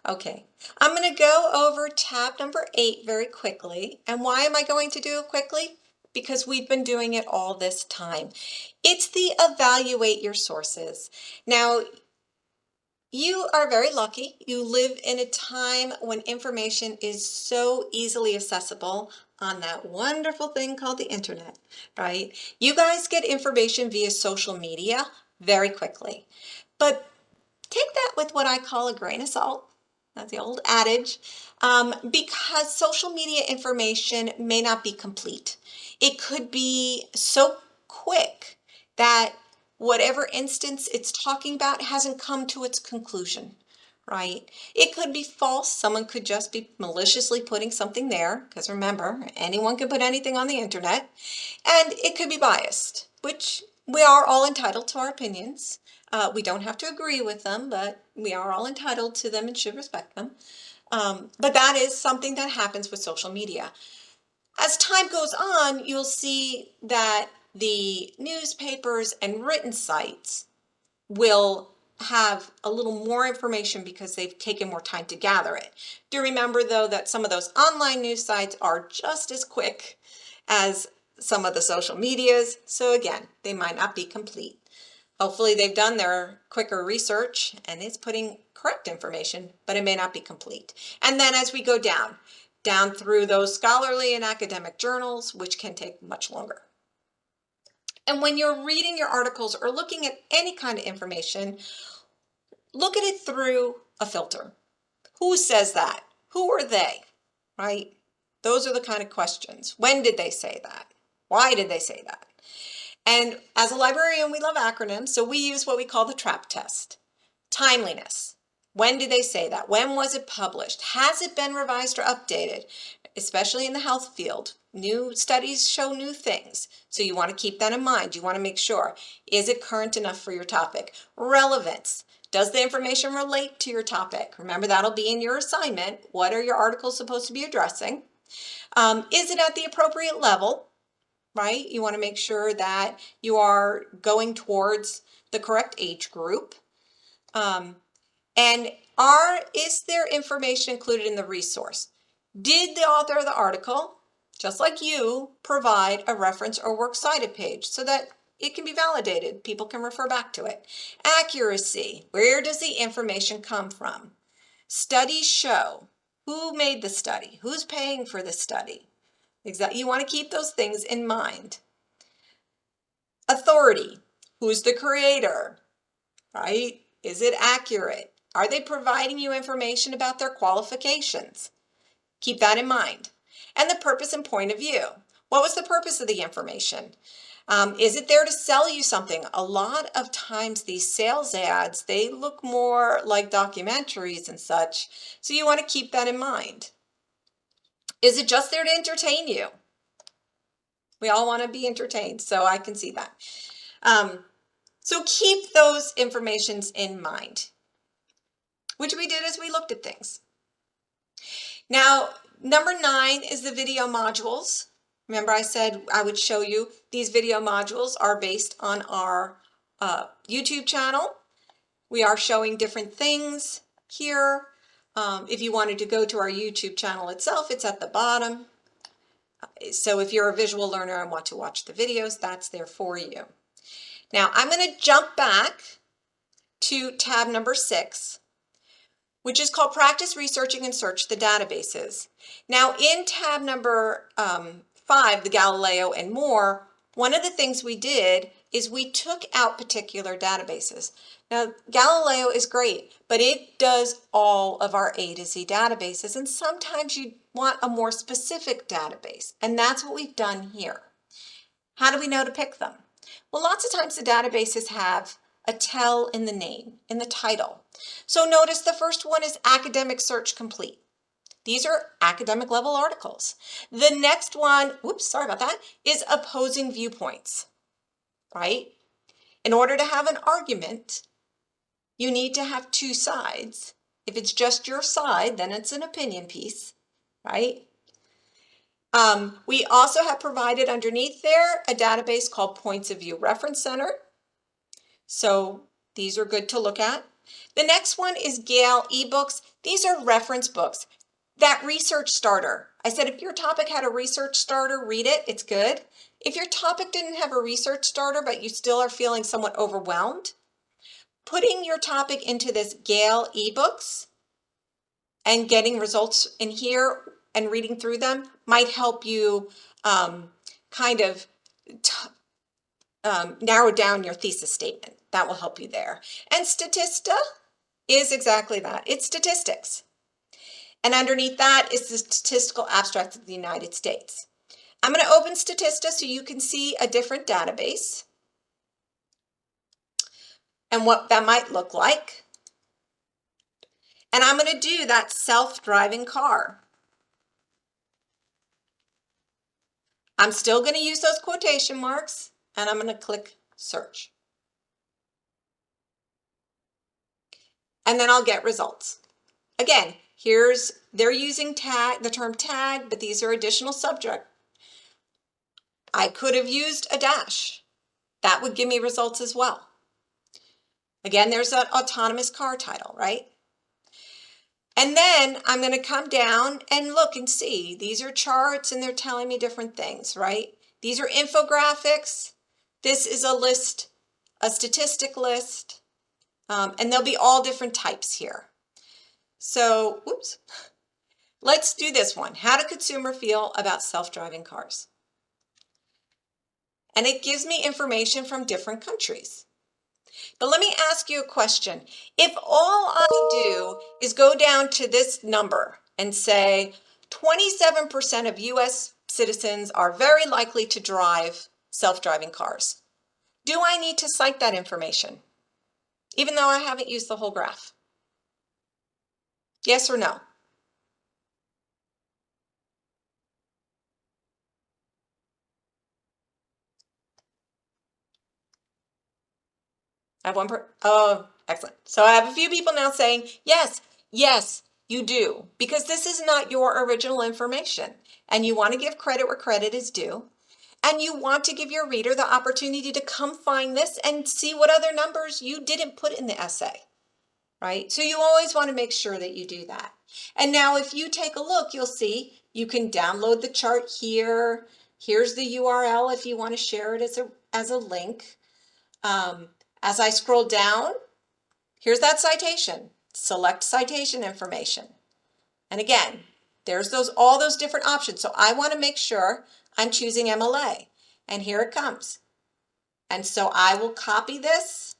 Okay, I'm going to go over tab number 8 very quickly. And why am I going to do it quickly? Because we've been doing it all this time. It's the evaluate your sources. Now, you are very lucky. You live in a time when information is so easily accessible on that wonderful thing called the internet, right? You guys get information via social media very quickly. But take that with what I call a grain of salt. That's the old adage, because social media information may not be complete. It could be so quick that whatever instance it's talking about hasn't come to its conclusion, right? It could be false. Someone could just be maliciously putting something there, because remember, anyone can put anything on the internet, and it could be biased, which we are all entitled to our opinions. We don't have to agree with them, but we are all entitled to them and should respect them. But that is something that happens with social media. As time goes on, you'll see that the newspapers and written sites will have a little more information because they've taken more time to gather it. Do remember, though, that some of those online news sites are just as quick as some of the social medias. So again, they might not be complete. Hopefully they've done their quicker research and it's putting correct information, but it may not be complete. And then as we go down through those scholarly and academic journals, which can take much longer. And when you're reading your articles or looking at any kind of information, look at it through a filter. Who says that? Who are they? Right? Those are the kind of questions. When did they say that? Why did they say that? And as a librarian, we love acronyms, so we use what we call the TRAP test. Timeliness. When did they say that? When was it published? Has it been revised or updated? Especially in the health field. New studies show new things, so you want to keep that in mind. You want to make sure, is it current enough for your topic? Relevance. Does the information relate to your topic? Remember, that'll be in your assignment. What are your articles supposed to be addressing? Is it at the appropriate level? Right? You want to make sure that you are going towards the correct age group. And is there information included in the resource? Did the author of the article, just like you, provide a reference or works cited page so that it can be validated? People can refer back to it. Accuracy. Where does the information come from? Studies show. Who made the study? Who's paying for the study? Exactly. You want to keep those things in mind. Authority. Who's the creator? Right? Is it accurate? Are they providing you information about their qualifications? Keep that in mind. And the purpose and point of view. What was the purpose of the information? Is it there to sell you something? A lot of times these sales ads, they look more like documentaries and such, so you want to keep that in mind. Is it just there to entertain you? We all want to be entertained, so I can see that. So keep those informations in mind, which we did as we looked at things. Now, number 9 is the video modules. Remember I said I would show you these video modules are based on our YouTube channel. We are showing different things here. If you wanted to go to our YouTube channel itself, it's at the bottom. So if you're a visual learner and want to watch the videos, that's there for you. Now I'm going to jump back to tab number 6, which is called Practice Researching and Search the Databases. Now in tab number 5, the Galileo and more, one of the things we did is we took out particular databases. Now Galileo is great, but it does all of our A to Z databases, and sometimes you want a more specific database, and that's what we've done here. How do we know to pick them? Well, lots of times the databases have a tell in the name, in the title. So notice the first one is Academic Search Complete. These are academic level articles. The next one, oops, sorry about that, is Opposing Viewpoints, right? In order to have an argument, you need to have two sides. If it's just your side, then it's an opinion piece, right? We also have provided underneath there a database called Points of View Reference Center. So these are good to look at. The next one is GALE eBooks. These are reference books. That research starter. I said if your topic had a research starter, read it. It's good. If your topic didn't have a research starter, but you still are feeling somewhat overwhelmed, putting your topic into this GALE eBooks and getting results in here and reading through them might help you kind of narrow down your thesis statement. That will help you there. And Statista is exactly that. It's statistics. And underneath that is the Statistical Abstract of the United States. I'm going to open Statista so you can see a different database and what that might look like. And I'm going to do that self-driving car. I'm still going to use those quotation marks, and I'm going to click search. And then I'll get results. Again, they're using the term tag, but these are additional subject. I could have used a dash. That would give me results as well. Again, there's that autonomous car title, right? And then I'm going to come down and look and see. These are charts and they're telling me different things, right? These are infographics. This is a list, a statistic list, and there'll be all different types here. So, whoops. Let's do this one. How do consumers feel about self-driving cars? And it gives me information from different countries. But let me ask you a question. If all I do is go down to this number and say 27% of US citizens are very likely to drive self-driving cars, do I need to cite that information, even though I haven't used the whole graph? Yes or no? I have oh, excellent. So I have a few people now saying, yes, yes, you do, because this is not your original information and you want to give credit where credit is due. And you want to give your reader the opportunity to come find this and see what other numbers you didn't put in the essay, right? So you always want to make sure that you do that. And now if you take a look, you'll see you can download the chart here. Here's the URL if you want to share it as a link. As I scroll down, here's that citation. Select citation information. And again, there's all those different options. So I want to make sure I'm choosing MLA. And here it comes. And so I will copy this,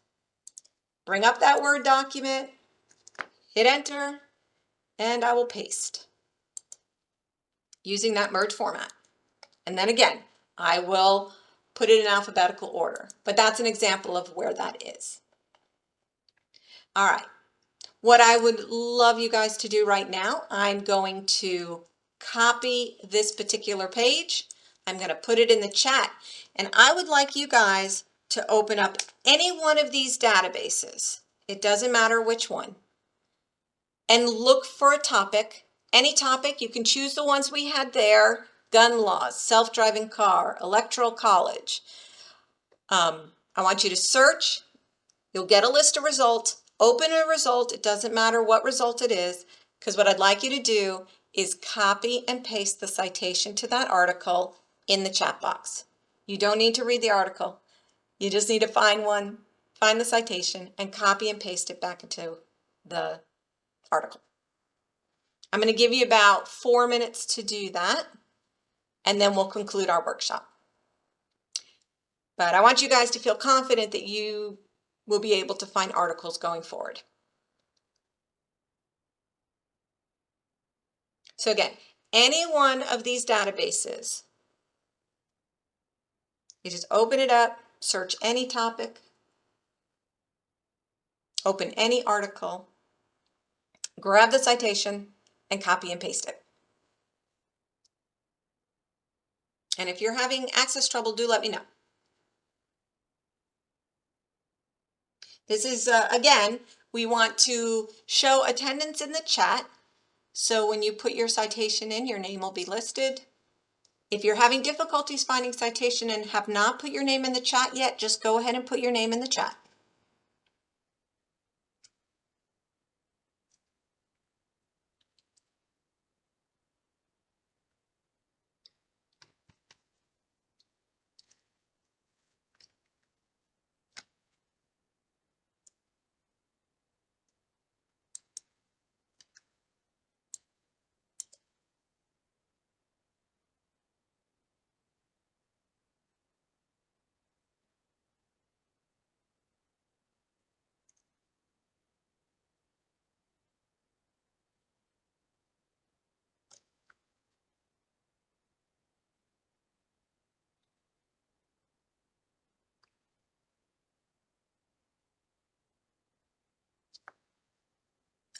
bring up that Word document, hit enter, and I will paste using that merge format. And then again, I will put it in alphabetical order, but that's an example of where that is. All right, what I would love you guys to do right now, I'm going to copy this particular page. I'm going to put it in the chat, and I would like you guys to open up any one of these databases. It doesn't matter which one. And look for a topic, any topic. You can choose the ones we had there: gun laws, self-driving car, electoral college. I want you to search. You'll get a list of results. Open a result. It doesn't matter what result it is, because what I'd like you to do is copy and paste the citation to that article in the chat box. You don't need to read the article. You just need to find one, find the citation, and copy and paste it back into the article. I'm going to give you about 4 minutes to do that, and then we'll conclude our workshop. But I want you guys to feel confident that you will be able to find articles going forward. So again, any one of these databases, you just open it up, search any topic, open any article, grab the citation, and copy and paste it. And if you're having access trouble, do let me know. This is, again, we want to show attendance in the chat. So when you put your citation in, your name will be listed. If you're having difficulties finding citation and have not put your name in the chat yet, just go ahead and put your name in the chat.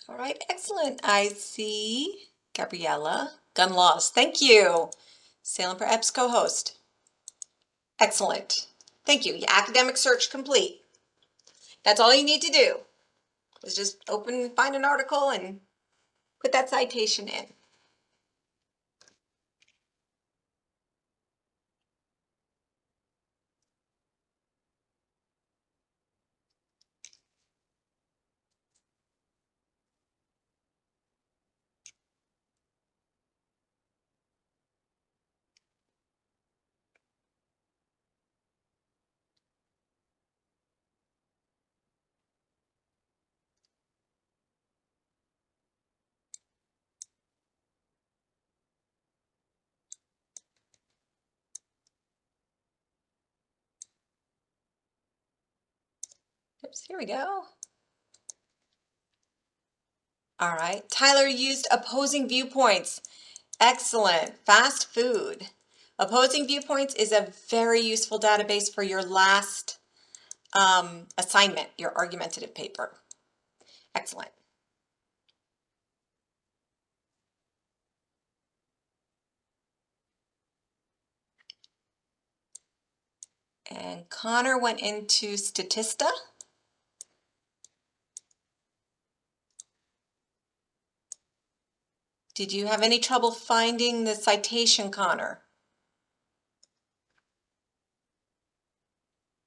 All right, excellent. I see Gabriella. Gun laws. Thank you. Salem for EPS co-host. Excellent. Thank you. Your academic search complete. That's all you need to do is just open, find an article and put that citation in. Oops, here we go. All right, Tyler used opposing viewpoints. Excellent. Fast food. Opposing viewpoints is a very useful database for your last assignment, your argumentative paper. Excellent. And Connor went into Statista. Did you have any trouble finding the citation, Connor?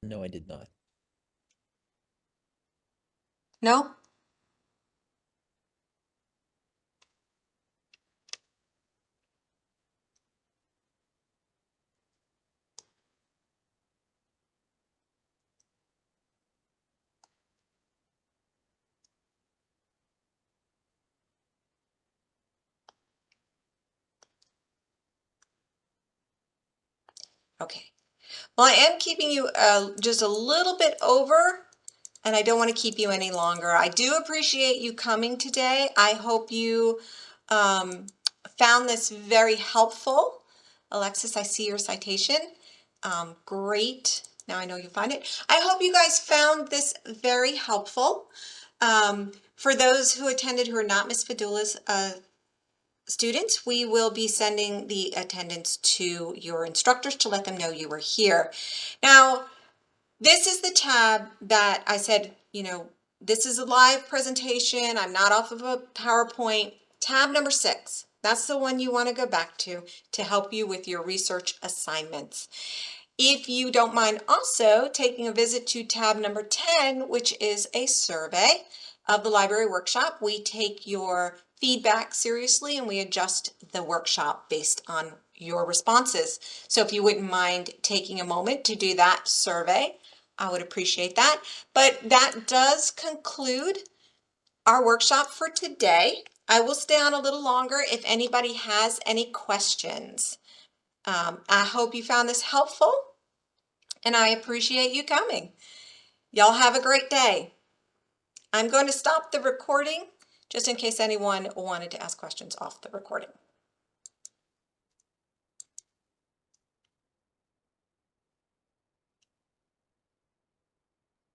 No, I did not. No? Okay. Well, I am keeping you just a little bit over, and I don't want to keep you any longer. I do appreciate you coming today. I hope you found this very helpful. Alexis, I see your citation. Great. Now I know you find it. I hope you guys found this very helpful. For those who attended who are not Miss Fadula's students, we will be sending the attendance to your instructors to let them know you were here. Now, this is the tab that I said, this is a live presentation. I'm not off of a PowerPoint. Tab number 6. That's the one you want to go back to help you with your research assignments. If you don't mind also taking a visit to tab number 10, which is a survey of the library workshop. We take your feedback seriously and we adjust the workshop based on your responses. So if you wouldn't mind taking a moment to do that survey, I would appreciate that. But that does conclude our workshop for today. I will stay on a little longer if anybody has any questions. I hope you found this helpful, and I appreciate you coming. Y'all have a great day. I'm going to stop the recording just in case anyone wanted to ask questions off the recording.